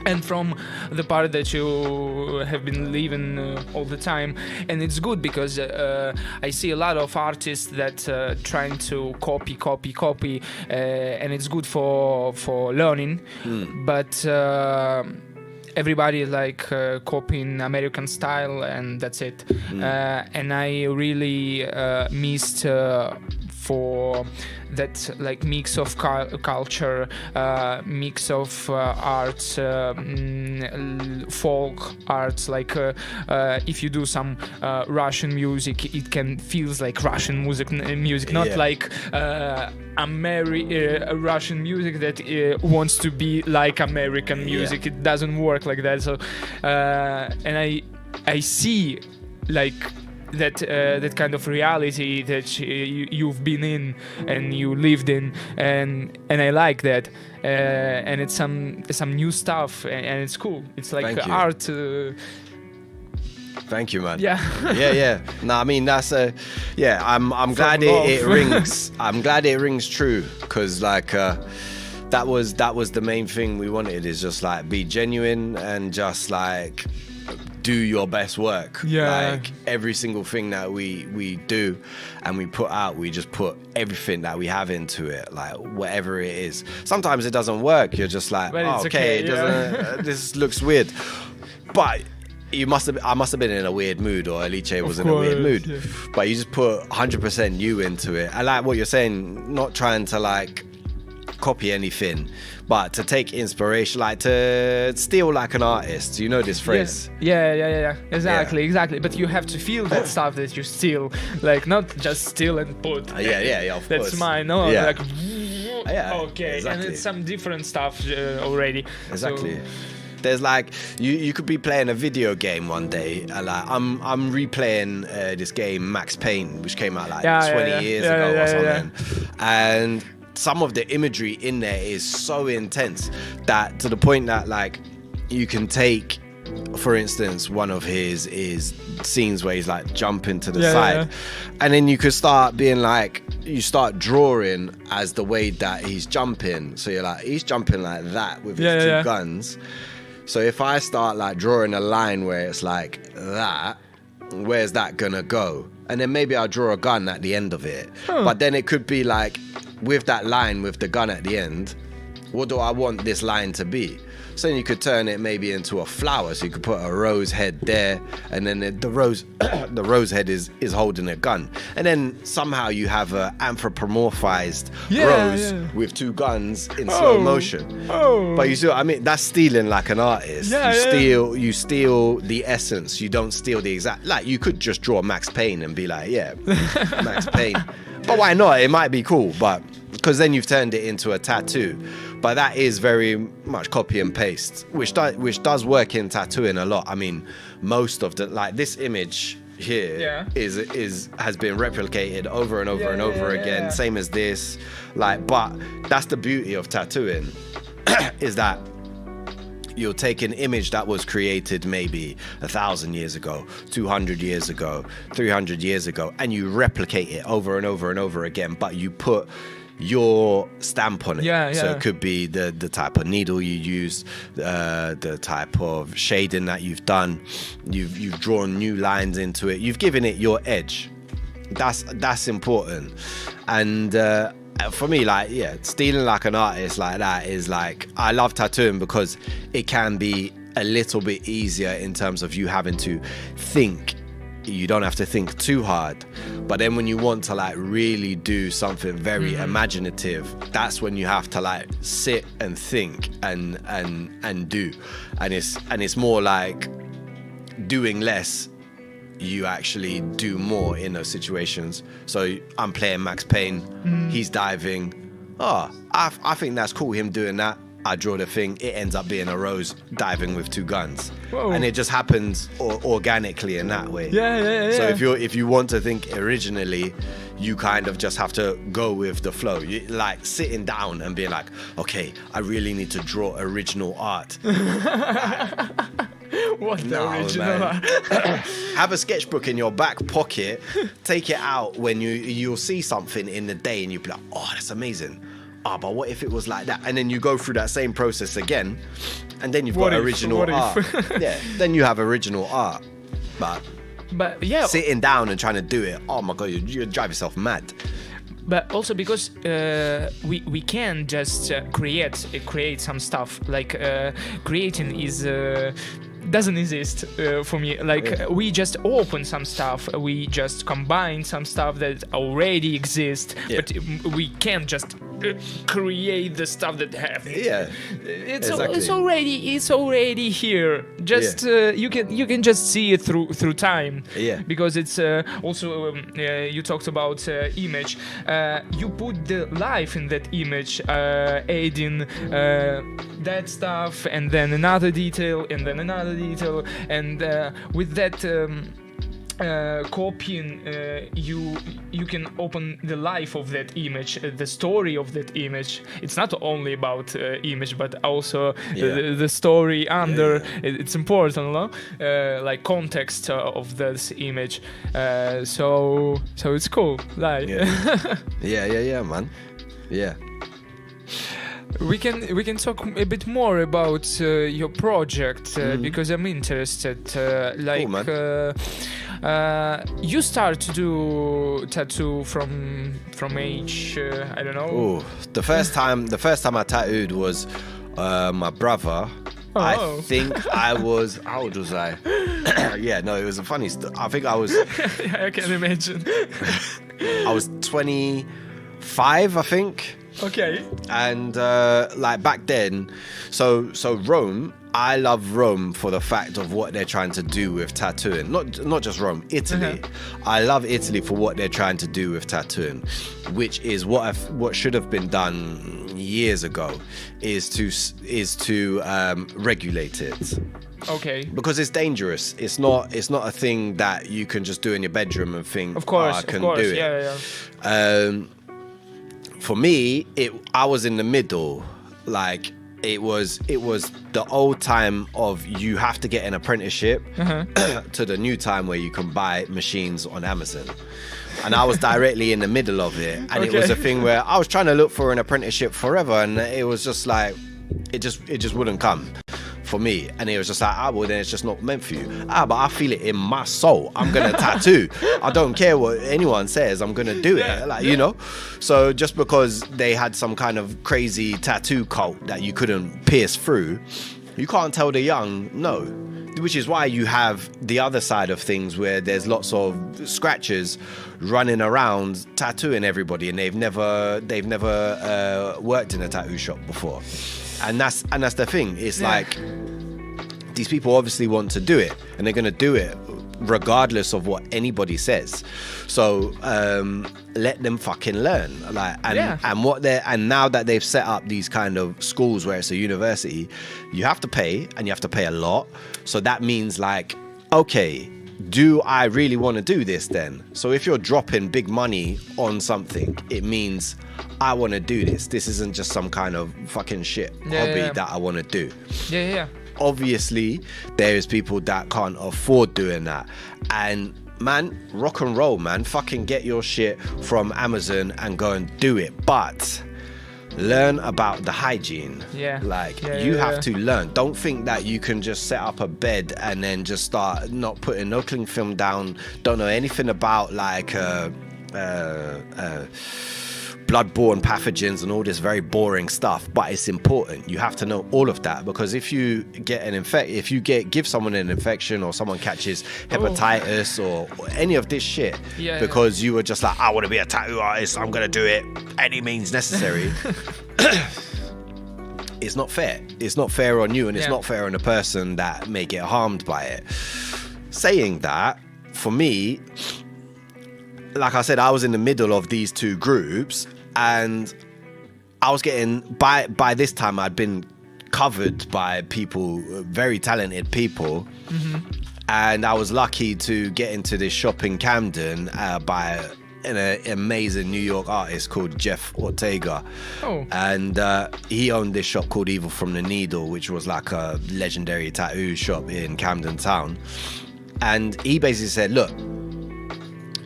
and from the part that you have been living all the time. And it's good because I see a lot of artists that trying to copy, and it's good for learning, but everybody like copying American style, and that's it. And I really missed for that like mix of culture, mix of arts, folk arts. Like if you do some Russian music, it can feels like Russian music, not like Russian music that wants to be like American music. It doesn't work like that. So and I see like that kind of reality that you've been in and you lived in, and I like that, and it's some new stuff, and it's cool. It's like art. Thank you, man. Yeah. yeah. No, I mean that's I'm glad it rings. I'm glad it rings true, because like that was the main thing we wanted, is just like be genuine and just like do your best work. Like every single thing that we do and we put out, we just put everything that we have into it, like whatever it is. Sometimes it doesn't work, you're just like, it doesn't this looks weird, but I must have been in a weird mood, or Alixs was in a weird mood, but you just put 100% you into it. I like what you're saying, not trying to like copy anything, but to take inspiration, like to steal like an artist. You know this phrase? Yeah. Exactly. But you have to feel that stuff that you steal, like not just steal and put. Of course. That's mine. No, like. Okay, exactly. And it's some different stuff already. Exactly. So, there's like you could be playing a video game one day, like I'm replaying this game Max Payne, which came out like 20 years ago or something, and some of the imagery in there is so intense that to the point that like you can take, for instance, one of his scenes where he's like jumping to the side, and then you could start being like, you start drawing as the way that he's jumping. So you're like, he's jumping like that with his two guns. So if I start like drawing a line where it's like that, where's that gonna go? And then maybe I'll draw a gun at the end of it. But then it could be like, with that line with the gun at the end, what do I want this line to be? So then you could turn it maybe into a flower. So you could put a rose head there, and then the rose head is holding a gun, and then somehow you have a anthropomorphized rose with two guns in slow motion. But you see what I mean? That's stealing like an artist. You steal the essence. You don't steal the exact. Like you could just draw Max Payne and be like, Max Payne. But why not? It might be cool, but because then you've turned it into a tattoo. But that is very much copy and paste, which does work in tattooing a lot. I mean, most of the, like this image here has been replicated over and over and over again, same as this. Like, but that's the beauty of tattooing, is that you'll take an image that was created maybe 1,000 years ago, 200 years ago, 300 years ago, and you replicate it over and over and over again, but you put your stamp on it. So it could be the type of needle you use, the type of shading that you've done. You've drawn new lines into it. You've given it your edge. That's important. And for me, like, stealing like an artist like that is like, I love tattooing because it can be a little bit easier in terms of you having to think. You don't have to think too hard. But then when you want to like really do something very imaginative, that's when you have to like sit and think and do. And it's more like doing less, you actually do more in those situations. So I'm playing Max Payne, he's diving. I think that's cool, him doing that. I draw the thing, it ends up being a rose diving with 2 guns. Whoa. And it just happens organically in that way. Yeah. So if you want to think originally, you kind of just have to go with the flow. You, like sitting down and being like, okay, I really need to draw original art. What the original art? Have a sketchbook in your back pocket. Take it out when you'll see something in the day and you'll be like, oh, that's amazing. Oh, but what if it was like that? And then you go through that same process again, and then you've got original art. Yeah, then you have original art. But yeah, sitting down and trying to do it, oh my god, you drive yourself mad. But also because we can just create some stuff. Like creating is doesn't exist for me. Like we just open some stuff, we just combine some stuff that already exists, but we can't just create the stuff that happens. It's already here. Just you can just see it through time. Because it's also you talked about image. You put the life in that image, adding that stuff, and then another detail, and then another detail, and with that copying, you can open the life of that image, the story of that image. It's not only about image, but also the story under. It's important, no? Like context of this image. So it's cool. Like yeah, man. Yeah. We can talk a bit more about your project because I'm interested. Cool, you start to do tattoo from age I don't know. Ooh, the first time I tattooed was my brother. Oh. I think I was. How old was I? Yeah, no, it was a funny. I think I was. I can imagine. I was 25, I think. Okay. And like back then, so Rome, I love Rome for the fact of what they're trying to do with tattooing. Not just Rome, Italy. I love Italy for what they're trying to do with tattooing, which is what should have been done years ago, is to regulate it. Okay. Because it's dangerous. It's not a thing that you can just do in your bedroom and think, of course, I can do it. Yeah. For me, I was in the middle. Like it was the old time of you have to get an apprenticeship to the new time where you can buy machines on Amazon. And I was directly in the middle of it. And it was a thing where I was trying to look for an apprenticeship forever, and it was just like it just wouldn't come for me. And it was just like, well, then it's just not meant for you. But I feel it in my soul. I'm gonna tattoo. I don't care what anyone says, I'm gonna do it. You know. So just because they had some kind of crazy tattoo cult that you couldn't pierce through, you can't tell the young no. Which is why you have the other side of things where there's lots of scratchers running around tattooing everybody, and they've never worked in a tattoo shop before. And that's the thing. It's like these people obviously want to do it, and they're going to do it regardless of what anybody says. So let them fucking learn. And now that they've set up these kind of schools where it's a university, you have to pay, and you have to pay a lot. So that means like, okay, do I really want to do this then? So if you're dropping big money on something, it means I want to do this. This isn't just some kind of fucking shit hobby that I want to do. Yeah. Obviously, there's people that can't afford doing that. And man, rock and roll, man. Fucking get your shit from Amazon and go and do it. But learn about the hygiene. You have to learn. Don't think that you can just set up a bed and then just start not putting no cling film down. Don't know anything about like bloodborne pathogens and all this very boring stuff, but it's important. You have to know all of that, because if you get give someone an infection, or someone catches hepatitis or any of this shit because you were just like, I want to be a tattoo artist, I'm gonna do it any means necessary. It's not fair. It's not fair on you, and it's not fair on the person that may get harmed by it. Saying that, for me, like I said, I was in the middle of these two groups, and I was getting by this time I'd been covered by people, very talented people, and I was lucky to get into this shop in Camden by an amazing New York artist called Jeff Ortega. And he owned this shop called Evil from the Needle, which was like a legendary tattoo shop in Camden Town. And he basically said, look,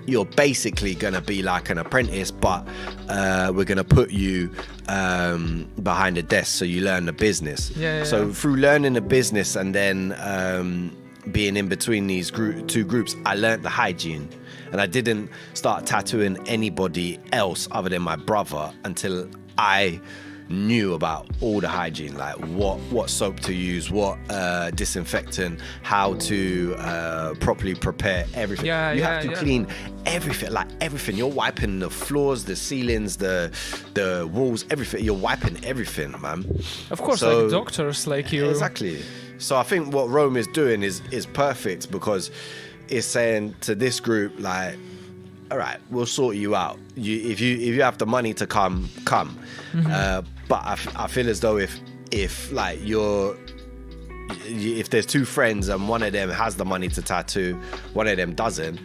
you're basically going to be like an apprentice, but we're going to put you behind the desk so you learn the business. So through learning the business and then being in between these two groups, I learned the hygiene. And I didn't start tattooing anybody else other than my brother until I knew about all the hygiene, like what soap to use, what disinfectant, how to properly prepare everything. You have to clean everything, like everything. You're wiping the floors, the ceilings, the walls, everything. You're wiping everything, man. Of course, like doctors, like you. Exactly. So I think what Rome is doing is perfect, because it's saying to this group, like, all right, we'll sort you out. If you have the money to come. But I feel as though if like if there's two friends and one of them has the money to tattoo, one of them doesn't,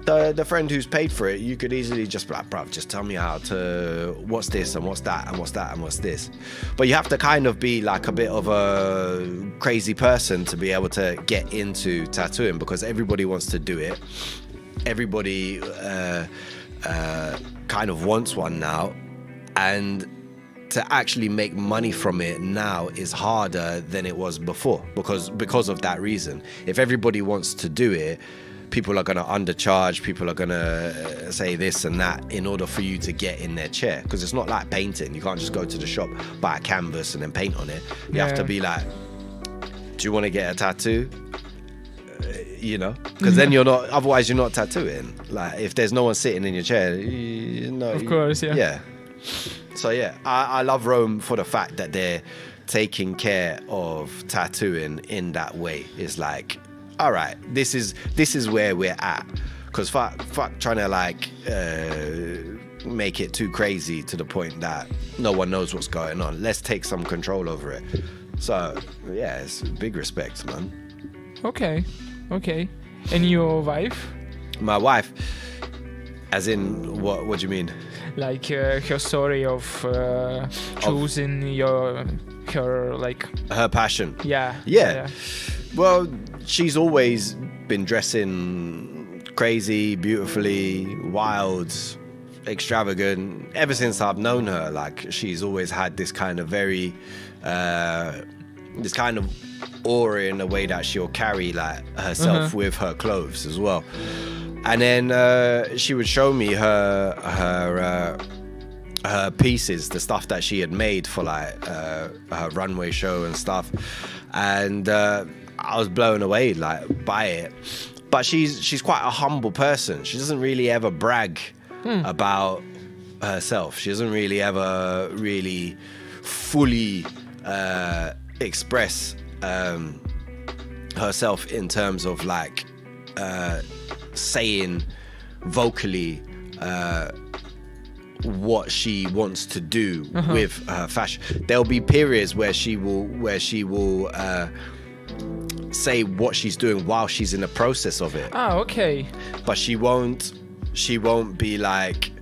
the friend who's paid for it, you could easily just be like, bruv, just tell me how to, what's this and what's that and what's that and what's this. But you have to kind of be like a bit of a crazy person to be able to get into tattooing, because everybody wants to do it. Everybody kind of wants one now, and to actually make money from it now is harder than it was before, because of that reason. If everybody wants to do it, people are going to undercharge, people are going to say this and that in order for you to get in their chair, because it's not like painting. You can't just go to the shop, buy a canvas and then paint on it. You have to be like, do you want to get a tattoo? You know, because then otherwise you're not tattooing. Like, if there's no one sitting in your chair, of course, So yeah, I love Rome for the fact that they're taking care of tattooing in that way. It's like, all right, this is where we're at, because fuck trying to like make it too crazy to the point that no one knows what's going on. Let's take some control over it. So yeah, it's big respect, man. Okay. And your wife? My wife, as in what do you mean? Like her story of choosing her passion. Yeah. Well, she's always been dressing crazy, beautifully, wild, extravagant. Ever since I've known her, like, she's always had this kind of very this kind of aura in the way that she'll carry like herself with her clothes as well. And then she would show me her pieces, the stuff that she had made for like her runway show and stuff, and I was blown away like by it. But she's quite a humble person. She doesn't really ever brag about herself. She doesn't really ever really fully express herself in terms of like saying vocally what she wants to do with her fashion. There'll be periods where she will say what she's doing while she's in the process of it. Okay. But she won't be like,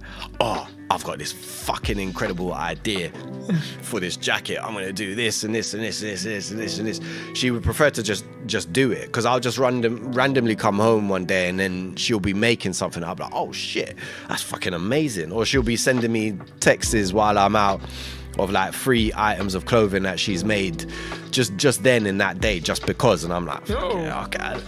oh, I've got this fucking incredible idea for this jacket. I'm gonna do this and this and this and this and this and this. She would prefer to just do it, because I'll just randomly come home one day and then she'll be making something. I'll be like, oh shit, that's fucking amazing. Or she'll be sending me texts while I'm out of like 3 items of clothing that she's made just then in that day, just because. And I'm like, okay.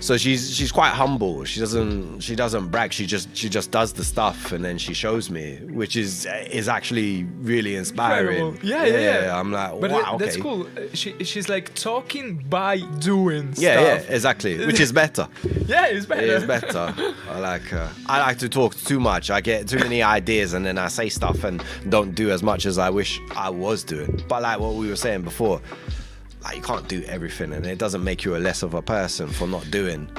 So she's quite humble. She doesn't brag. She just does the stuff and then she shows me, which is actually really inspiring. Incredible. Yeah. I'm like, but wow, okay. That's cool. She's like talking by doing stuff. Yeah, exactly. Which is better. Yeah, it's better. It is better. I like to talk too much. I get too many ideas and then I say stuff and don't do as much as I wish I was doing. But like what we were saying before, like, you can't do everything, and it doesn't make you a less of a person for not doing.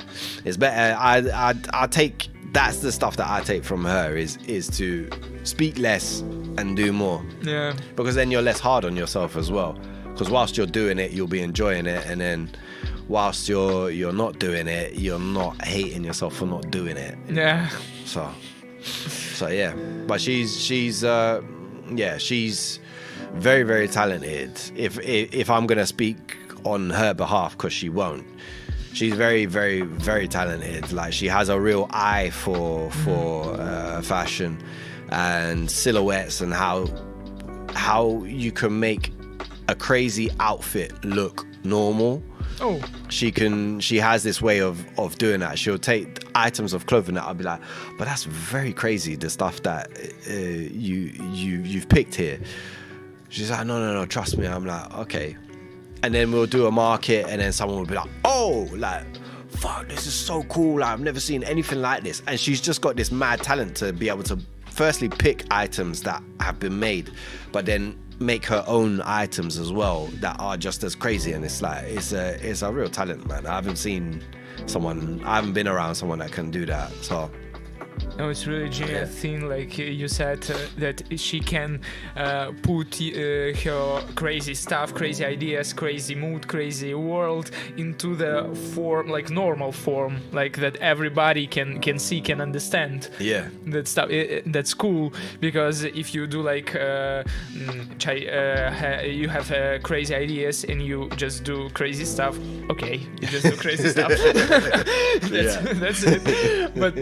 It's better. I take, that's the stuff that I take from her is to speak less and do more. Yeah. Because then you're less hard on yourself as well. Because whilst you're doing it, you'll be enjoying it, and then whilst you're not doing it, you're not hating yourself for not doing it. Yeah. So yeah. But she's very, very talented. If I'm gonna speak on her behalf, because she won't. She's very, very, very talented. Like, she has a real eye for fashion and silhouettes, and how you can make a crazy outfit look normal. Oh. She has this way of doing that. She'll take items of clothing that I'll be like, but that's very crazy, the stuff that you've picked here. She's like, no, trust me. I'm like, okay. And then we'll do a market, and then someone will be like, oh, like, fuck, this is so cool. Like, I've never seen anything like this. And she's just got this mad talent to be able to firstly pick items that have been made, but then make her own items as well that are just as crazy. And it's like, it's a real talent, man. I haven't been around someone that can do that. So no, it's really genius thing. Like you said, that she can put her crazy stuff, crazy ideas, crazy mood, crazy world into the form, like normal form, like that everybody can see, can understand. Yeah, that stuff. That's cool, because if you do like you have crazy ideas and you just do crazy stuff. Okay, you just do crazy stuff. That's it. But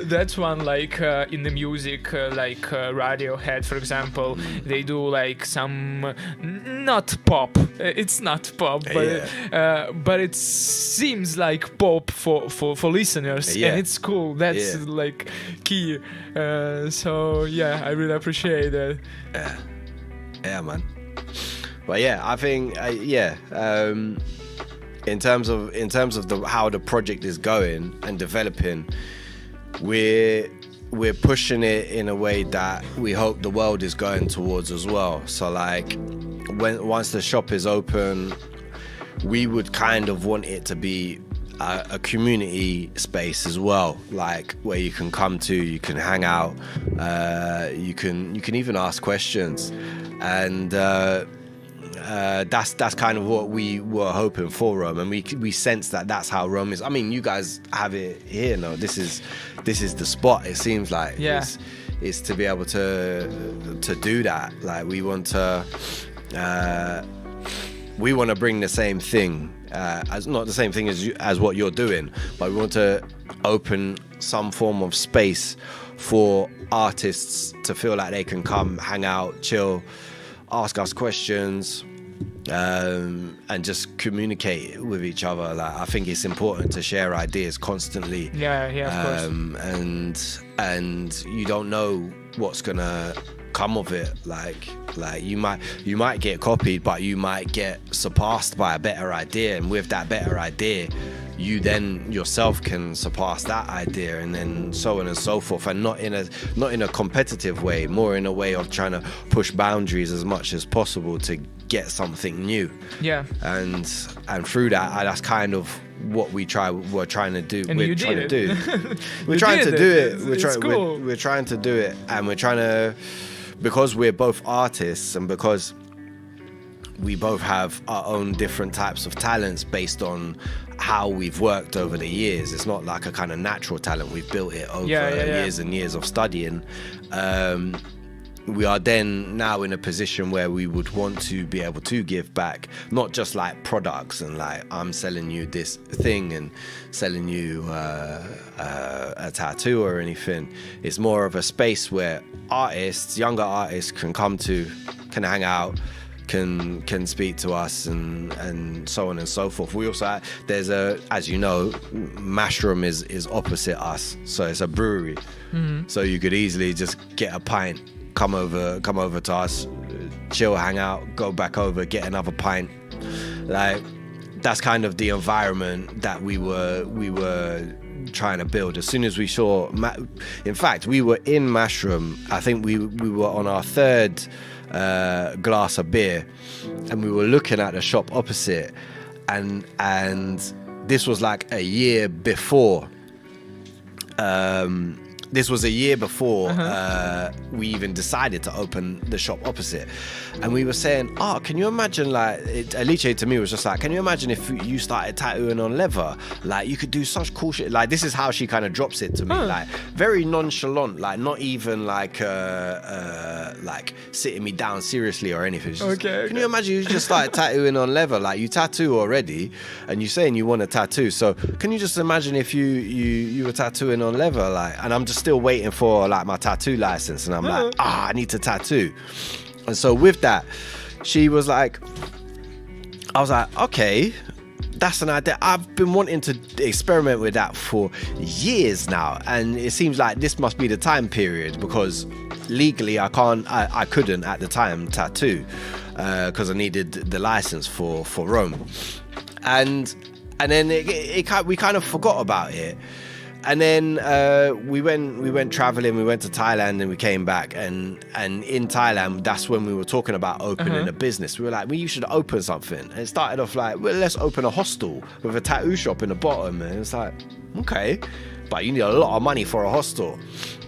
that's one. Like in the music, like Radiohead, for example, they do like some not pop. It's not pop, but it seems like pop for listeners, and it's cool. That's like key. So yeah, I really appreciate that. Yeah, man. But yeah, I think in terms of how the project is going and developing, we're pushing it in a way that we hope the world is going towards as well. So like, once the shop is open, we would kind of want it to be a community space as well, like where you can come to, you can hang out, you can even ask questions, and that's kind of what we were hoping for Rome, and we sense that that's how Rome is. I mean, you guys have it here. No, this is the spot. It seems like it's to be able to do that. Like, we want to bring the same thing, as not the same thing as what you're doing, but we want to open some form of space for artists to feel like they can come, hang out, chill, ask us questions, and just communicate with each other. Like, I think it's important to share ideas constantly. Of course. And you don't know what's gonna come of it. Like you might get copied, but you might get surpassed by a better idea, and with that better idea, you then yourself can surpass that idea, and then so on and so forth. And not in a competitive way, more in a way of trying to push boundaries as much as possible to get something new. Yeah. And through that, that's kind of what we're trying to do. And we're trying to do. We're trying to do it. We're trying to do it, and we're trying to, because we're both artists, and because we both have our own different types of talents based on how we've worked over the years. It's not like a kind of natural talent. We've built it over years and years of studying. We are then now in a position where we would want to be able to give back, not just like products and like, I'm selling you this thing and selling you a tattoo or anything. It's more of a space where younger artists can come to, can hang out, can speak to us, and so on and so forth. We also, there's as you know, Mashroom is opposite us, so it's a brewery. Mm-hmm. So you could easily just get a pint, come over to us, chill, hang out, go back over, get another pint. Like, that's kind of the environment that we were trying to build. As soon as we saw, in fact, we were in Mashroom. I think we were on our third glass of beer, and we were looking at the shop opposite, and this was like a year before this was a year before we even decided to open the shop opposite. And we were saying, can you imagine, like, Alice to me was just like, can you imagine if you started tattooing on leather? Like, you could do such cool shit. Like, this is how she kind of drops it to me. Like, very nonchalant, like, not even like sitting me down seriously or anything. Just, can you imagine you just started tattooing on leather? Like, you tattoo already, and you're saying you want a tattoo. So can you just imagine if you were tattooing on leather? Like, and I'm just still waiting for like my tattoo license, and I'm like, I need to tattoo. And so with that, she was like, I was like, okay, that's an idea. I've been wanting to experiment with that for years now, and it seems like this must be the time period, because legally I couldn't at the time tattoo because I needed the license for Rome, and then we kind of forgot about it. And then we went traveling. We went to Thailand, and we came back. And in Thailand, that's when we were talking about opening a business. We were like, you should open something. And it started off like, well, let's open a hostel with a tattoo shop in the bottom. And it's like, okay, but you need a lot of money for a hostel.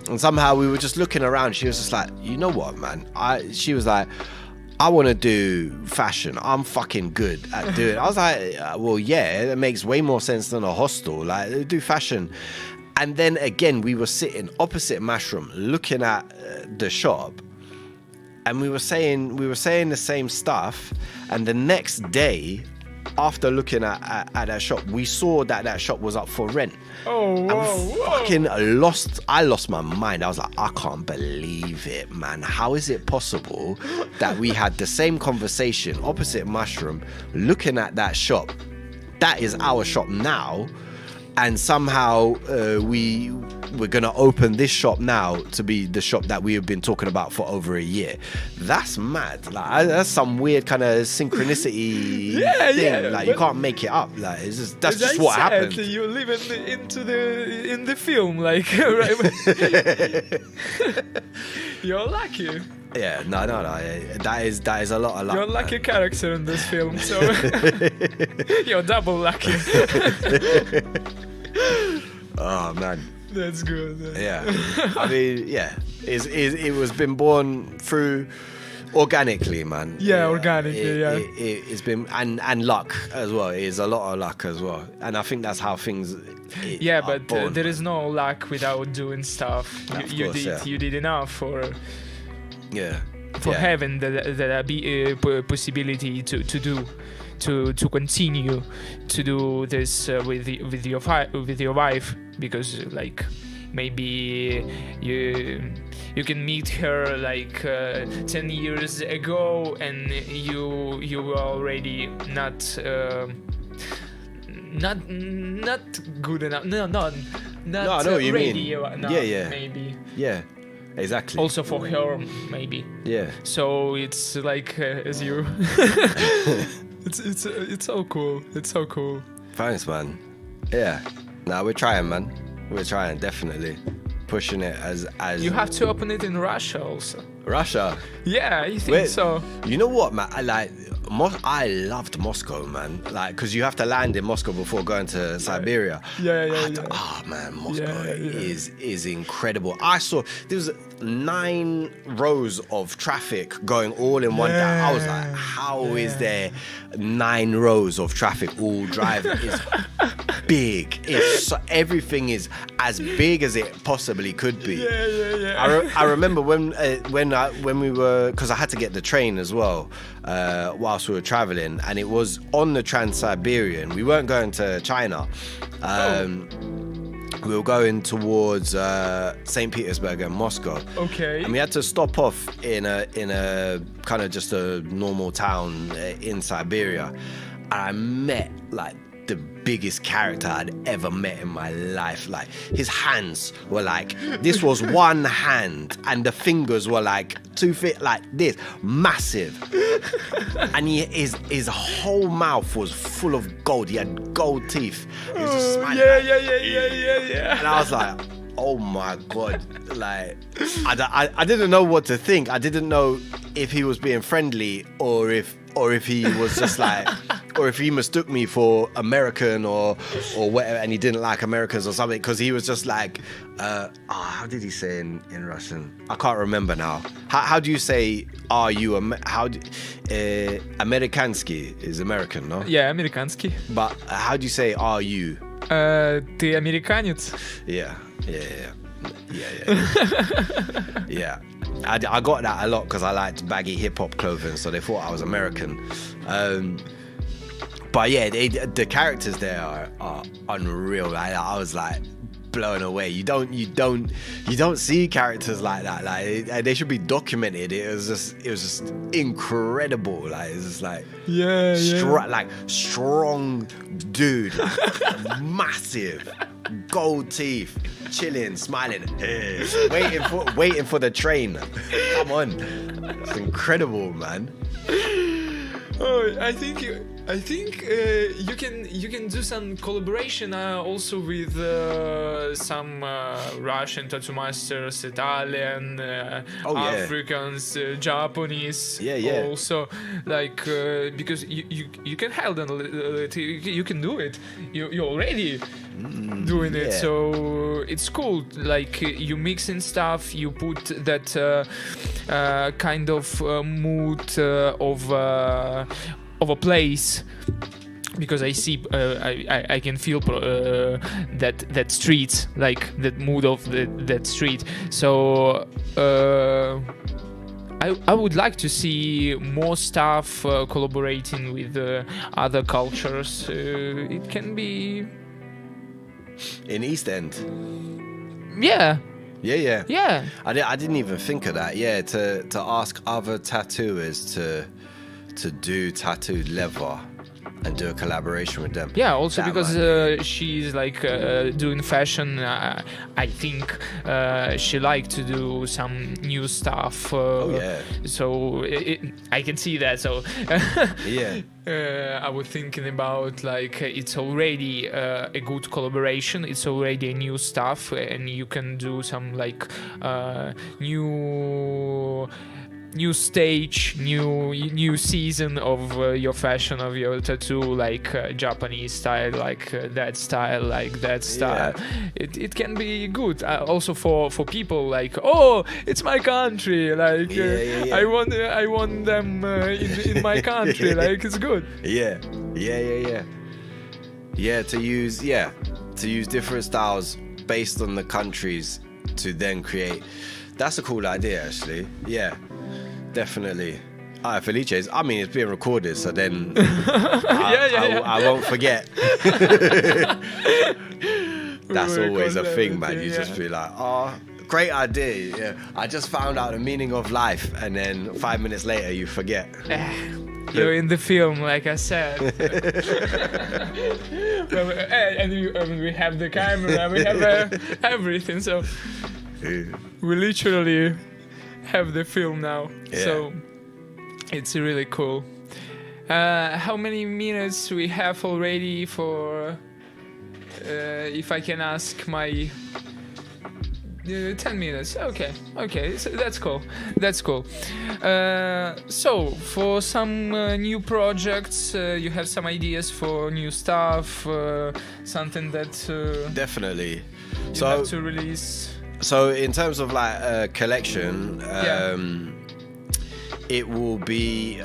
And somehow we were just looking around. She was just like, you know what, man? She was like, I want to do fashion. I'm fucking good at doing it. I was like, well, yeah, it makes way more sense than a hostel. Like, do fashion. And then again, we were sitting opposite Mushroom, looking at the shop, and we were saying the same stuff. And the next day, after looking at that shop, we saw that shop was up for rent. Oh, whoa. I lost my mind. I was like, I can't believe it, man. How is it possible that we had the same conversation opposite Mushroom, looking at that shop? That is our shop now. And somehow we're going to open this shop now to be the shop that we have been talking about for over a year. That's mad. Like, that's some weird kind of synchronicity thing. Yeah, like, you can't make it up. Like, that's just what happened. You live in the film, like, you're lucky. Yeah, no. That is a lot of luck. You're a lucky character in this film, so you're double lucky. Oh man, that's good. Yeah, I mean, yeah, it was been born through organically, man. Yeah, organically. It's been and luck as well. It is a lot of luck as well, and I think that's how things. But there is no luck without doing stuff. You did enough for. Yeah. For having the possibility to continue to do this with your wife, because like maybe you can meet her like 10 years ago, and you were already not good enough. Not No, I know what you ready. mean. Maybe. Yeah. Exactly. Also for her, maybe. Yeah. So it's like as you. it's so cool. It's so cool. Thanks, man. Yeah. Nah, we're trying, man. We're trying, definitely. Pushing it as. You have to open it in Russia also. Russia. Yeah, you think so? You know what, man? I loved Moscow, man. Like, because you have to land in Moscow before going to Siberia. Yeah. Oh man, Moscow is incredible. I saw there was 9 rows of traffic going all in one day. I was like, how is there 9 rows of traffic all driving? It's big. Everything is as big as it possibly could be. Yeah. I remember when we were, because I had to get the train as well whilst we were traveling, and it was on the Trans-Siberian. We weren't going to China. We were going towards St. Petersburg and Moscow. Okay. And we had to stop off in a kind of just a normal town in Siberia. And I met like the biggest character I'd ever met in my life. Like, his hands were like, this was one hand, and the fingers were like 2 feet like this, massive. And his whole mouth was full of gold. He had gold teeth. He was just smiling. Yeah. And I was like, oh my God. Like, I didn't know what to think. I didn't know if he was being friendly or if he was just like, or if he mistook me for American or whatever, and he didn't like Americans or something, because he was just like, how did he say in Russian? I can't remember now. How do you say are you? Amerikansky is American, no? Yeah, amerikansky. But how do you say are you? Ты американец? Yeah. Yeah. I got that a lot because I liked baggy hip hop clothing, so they thought I was American. But yeah, the characters there are unreal. I was like blown away. You don't see characters like that. Like they should be documented. It was just incredible. Like it's just like strong dude, massive, gold teeth, chilling, smiling, waiting for the train. Come on, it's incredible, man. Oh, I think you can do some collaboration also with some Russian tattoo masters, Italian, Africans, Japanese. Yeah. Also, like because you can handle it, you can do it. You're already doing it, so it's cool. Like you mixing stuff, you put that kind of mood of a place, because I see I can feel that street, like that mood of that street. So I would like to see more stuff collaborating with other cultures. It can be in East End. Yeah. I didn't even think of that. Yeah, to ask other tattooers to do tattooed leather and do a collaboration with them. Yeah, also because she's like doing fashion. I think she liked to do some new stuff. So I can see that. So I was thinking about like it's already a good collaboration. It's already a new stuff, and you can do some like new stage, new season of your fashion, of your tattoo, like Japanese style, like that style, like that style. It can be good also for people like, oh, it's my country, like I want them in my country. Like it's good. To use different styles based on the countries to then create. That's a cool idea, actually. Yeah, definitely. Felice's. I mean, it's being recorded, so then I won't forget. That's always a thing, man. You just feel like, oh, great idea. Yeah, I just found out the meaning of life, and then 5 minutes later, you forget. You're in the film, like I said. And we have the camera, we have everything, so we literally have the film now. So it's really cool. How many minutes we have already for, if I can ask my 10 minutes. Okay, so that's cool. So for some new projects, you have some ideas for new stuff, something that definitely you have to release. So in terms of like collection, it will be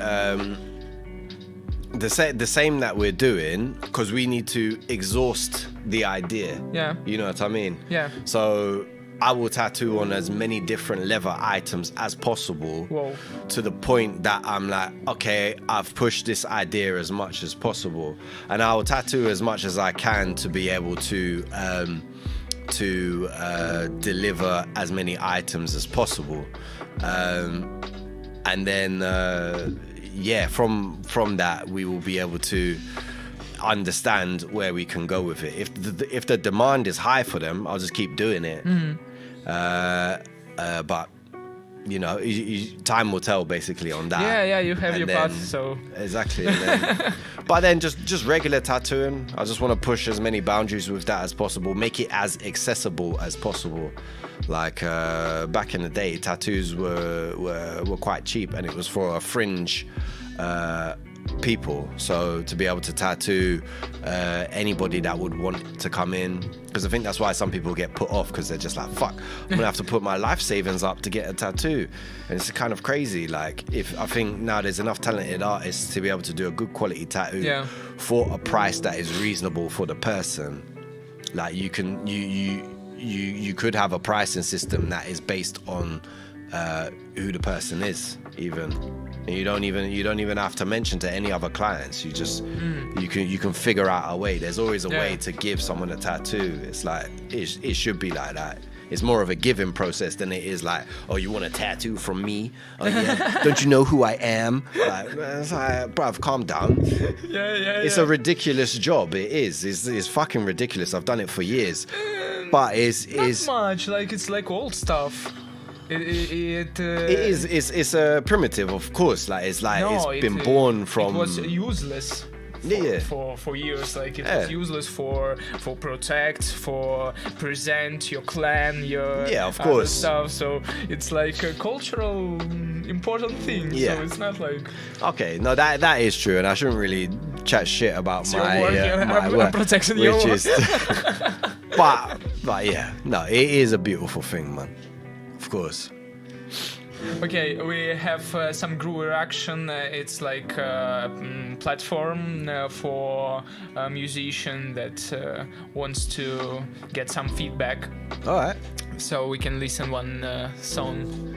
the same that we're doing, because we need to exhaust the idea. You know what I mean? So I will tattoo on as many different leather items as possible. To the point that I'm like, okay, I've pushed this idea as much as possible, and I will tattoo as much as I can to be able to deliver as many items as possible, and then from that we will be able to understand where we can go with it. If the demand is high for them, I'll just keep doing it. But you know, time will tell basically on that. You have your path, so exactly. And then, but then just regular tattooing, I just want to push as many boundaries with that as possible, make it as accessible as possible. Like back in the day, tattoos were quite cheap, and it was for a fringe people. So to be able to tattoo anybody that would want to come in, because I think that's why some people get put off, because they're just like, fuck, I'm gonna have to put my life savings up to get a tattoo. And it's kind of crazy. Like, if I think now there's enough talented artists to be able to do a good quality tattoo for a price that is reasonable for the person. Like, you could have a pricing system that is based on who the person is, even. And you don't even have to mention to any other clients. You just you can figure out a way. There's always a way to give someone a tattoo. It's like it should be like that. It's more of a giving process than it is like, oh, you want a tattoo from me? Oh yeah, don't you know who I am? Like, it's like, bruv, calm down. It's a ridiculous job. It is. It's fucking ridiculous. I've done it for years, but it's not much. Like, it's like old stuff. It is. It's a primitive, of course. Like, it's like it's been born from. It was useless. For years, like, it was useless for protect, for present your clan, your of course stuff. So it's like a cultural important thing. So it's not like, okay, no, that is true, and I shouldn't really chat shit about my work, protection, which is. but yeah, no, it is a beautiful thing, man. Of course. Okay, we have some Groover action. It's like a platform for a musician that wants to get some feedback. All right. So we can listen one song.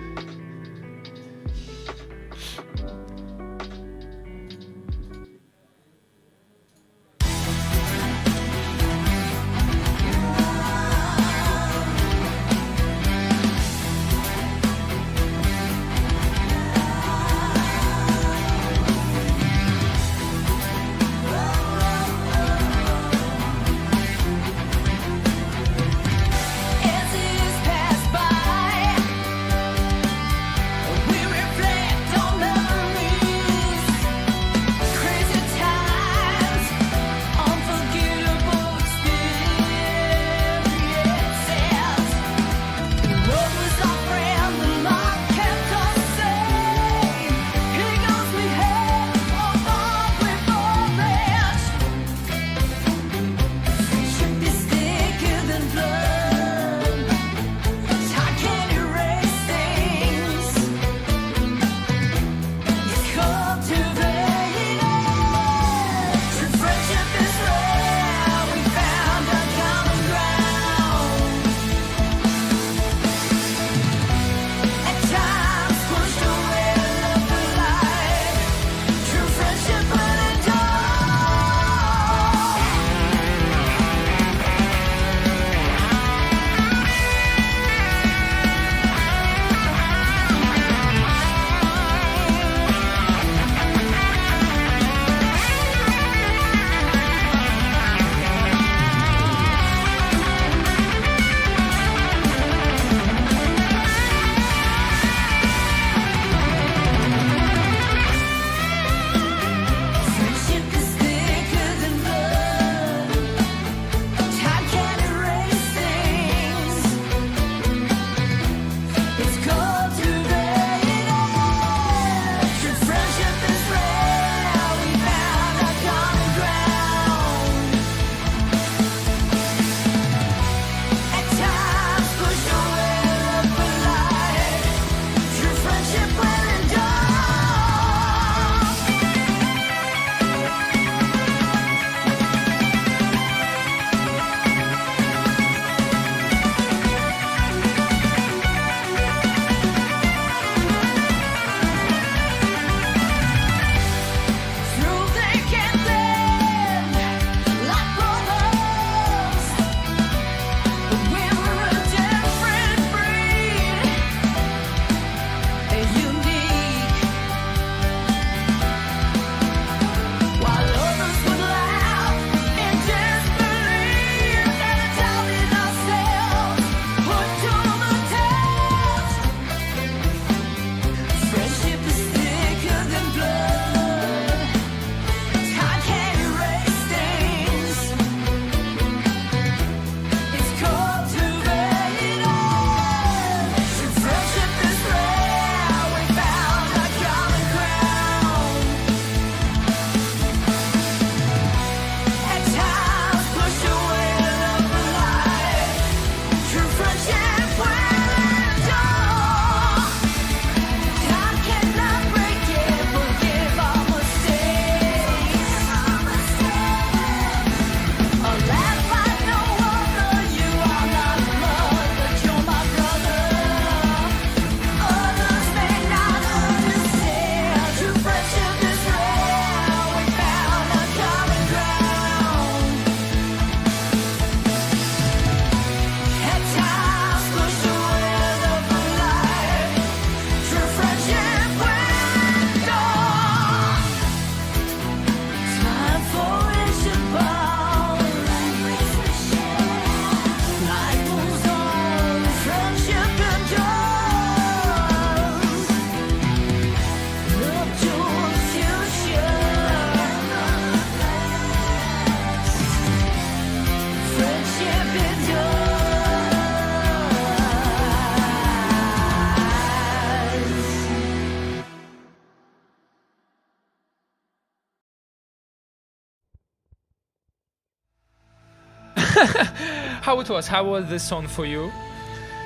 How it was? How was the song for you?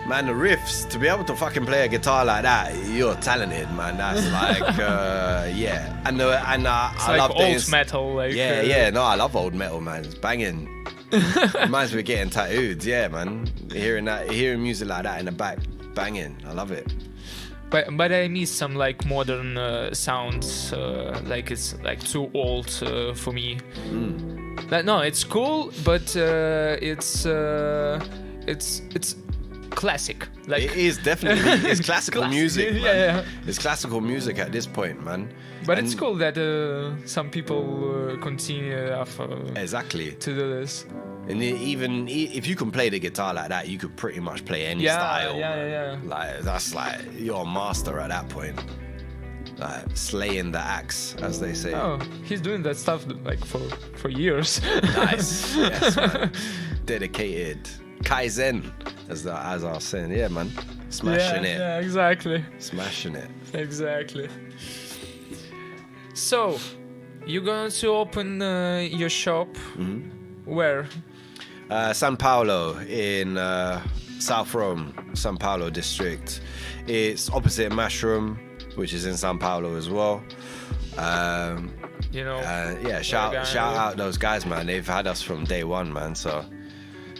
Man, the riffs, to be able to fucking play a guitar like that, you're talented, man. That's like, yeah. And It's I like love old metal. Like, no, I love old metal, man. It's banging. Reminds me of getting tattooed, yeah, man. Hearing music like that in the back, banging. I love it. But I miss some like modern sounds. Like it's like too old for me. Like, no, it's cool, but it's classic. Like it is definitely it's classical music, man. Yeah. It's classical music at this point, man. But it's cool that some people continue exactly to do this. And even if you can play the guitar like that, you could pretty much play any style. Yeah. Like that's like you're a master at that point. Like slaying the axe, as they say. Oh, he's doing that stuff like for years. Nice. Yes, man. Dedicated. Kaizen, as I was saying. Yeah, man. Smashing it. Yeah, exactly. Smashing it. Exactly. So, you're going to open your shop. Where? San Paulo in South Rome, San Paulo district. It's opposite Mushroom, which is in San Paulo as well. Yeah, shout out those guys, man. They've had us from day one, man. So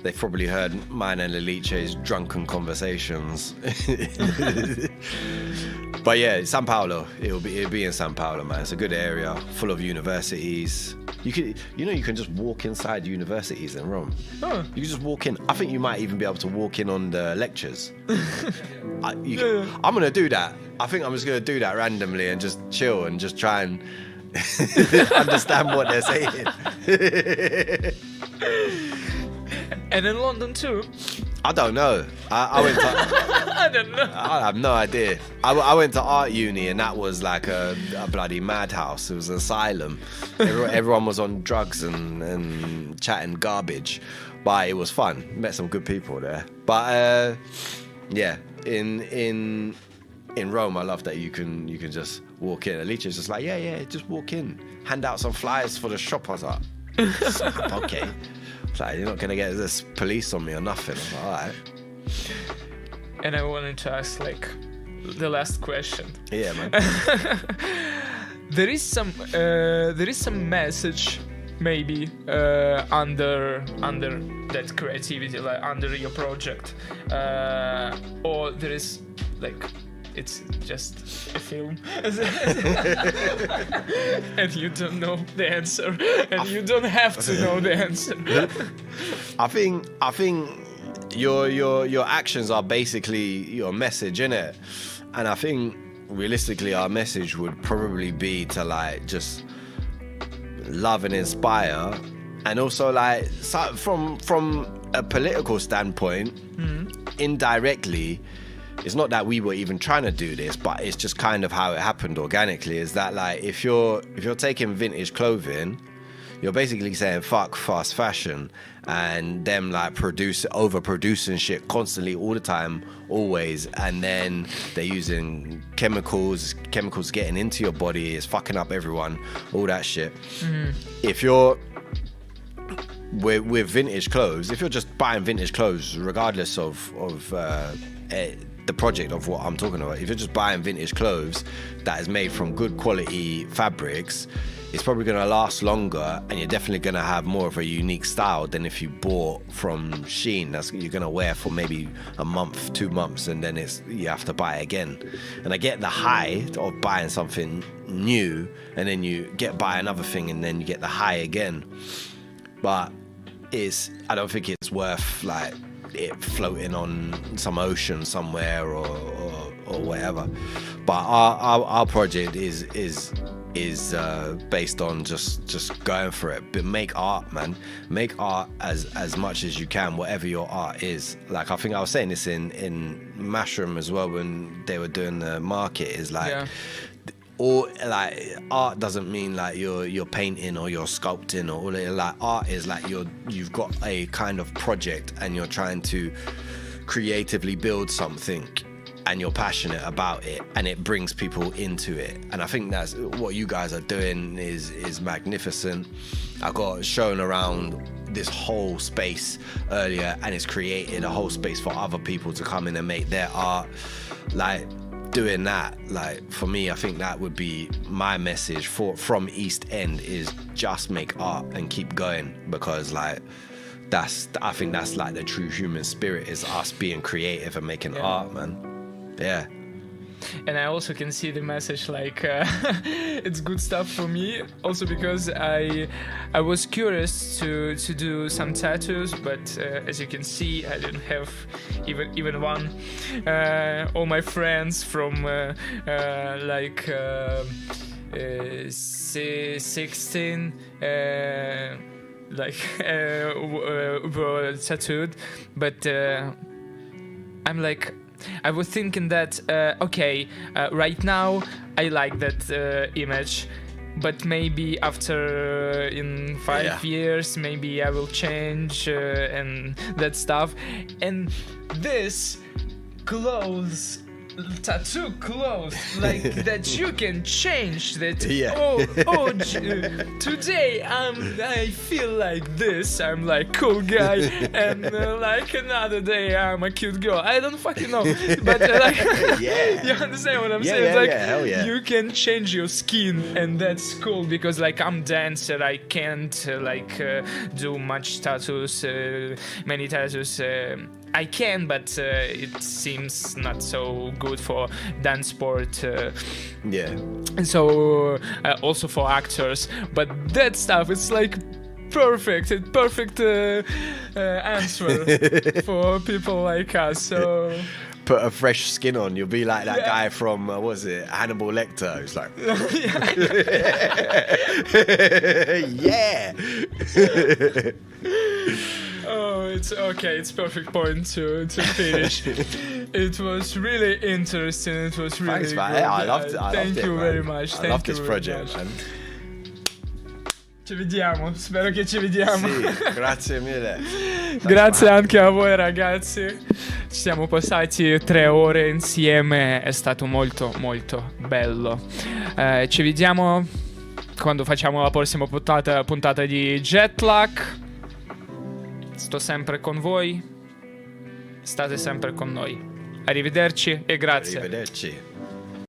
they've probably heard mine and Alixs' drunken conversations. But yeah, San Paulo. It'll be in San Paulo, man. It's a good area, full of universities. You can just walk inside universities in Rome. Oh. You can just walk in. I think you might even be able to walk in on the lectures. I'm gonna do that. I think I'm just gonna do that randomly and just chill and just try and understand what they're saying. And in London too. I don't know. I went to. I don't know. I have no idea. I went to art uni and that was like a bloody madhouse. It was an asylum. Everyone was on drugs and chatting garbage, but it was fun. Met some good people there. But yeah, in Rome, I love that you can just walk in. Alixs is just like, yeah, just walk in. Hand out some flyers for the shop. I was like, okay. It's like, you're not going to get this police on me or nothing. I'm like, all right. And I wanted to ask, like, the last question. Yeah, man. There is some message, maybe, under that creativity, like under your project, or there is like. It's just a film. And you don't know the answer. And you don't have to know the answer. I think your actions are basically your message, innit? And I think realistically our message would probably be to like just love and inspire, and also like from a political standpoint, indirectly. It's not that we were even trying to do this, but it's just kind of how it happened organically. Is that like if you're taking vintage clothing, you're basically saying fuck fast fashion and them like overproducing shit constantly all the time, always, and then they're using chemicals getting into your body, is fucking up everyone, all that shit. If you're with vintage clothes, if you're just buying vintage clothes, regardless of the project of what I'm talking about, if you're just buying vintage clothes that is made from good quality fabrics, it's probably going to last longer, and you're definitely going to have more of a unique style than if you bought from Shein. You're going to wear for maybe a month, 2 months, and then you have to buy it again. And I get the high of buying something new, and then you buy another thing, and then you get the high again. But I don't think it's worth like it floating on some ocean somewhere or whatever. But our project is based on just going for it. But make art, man. Make art as much as you can, whatever your art is. Like I think I was saying this in Mushroom as well when they were doing the market. Is like. Yeah. Or like art doesn't mean like you're painting or you're sculpting or all that. Like art is like you've got a kind of project and you're trying to creatively build something and you're passionate about it and it brings people into it. And I think that's what you guys are doing is magnificent. I got shown around this whole space earlier, and it's created a whole space for other people to come in and make their art. Like, doing that, like, for me, I think that would be my message from East End, is just make art and keep going, because like I think that's like the true human spirit, is us being creative and making art, man. Yeah. And I also can see the message, like it's good stuff for me, also because I was curious to do some tattoos, but as you can see, I didn't have even one. All my friends from 16 were tattooed, but I'm like, I was thinking that right now I like that image, but maybe after in 5 years maybe I will change and that stuff. And this tattoo clothes like that you can change that. Today I feel like this, I'm like cool guy, and like another day I'm a cute girl. I don't fucking know, but you understand what I'm saying? Hell yeah. You can change your skin, and that's cool, because like I'm dancer, I can't do much tattoos, many tattoos. I can, but it seems not so good for dance sport. And so also for actors. But that stuff, it's like perfect answer for people like us. So put a fresh skin on, you'll be like that guy from what was it, Hannibal Lecter, who's like Oh, it's okay. It's perfect point to finish. It was really interesting. It was really Thanks, good. man. Yeah, I loved it. Thank you very much. I love this project, man. Ci vediamo. Spero che ci vediamo. Sì, grazie mille. Grazie anche a voi, ragazzi. Ci siamo passati 3 ore insieme. È stato molto molto bello. Ci vediamo quando facciamo la prossima puntata di Jetlag. Sto sempre con voi, state sempre con noi. Arrivederci e grazie. Arrivederci.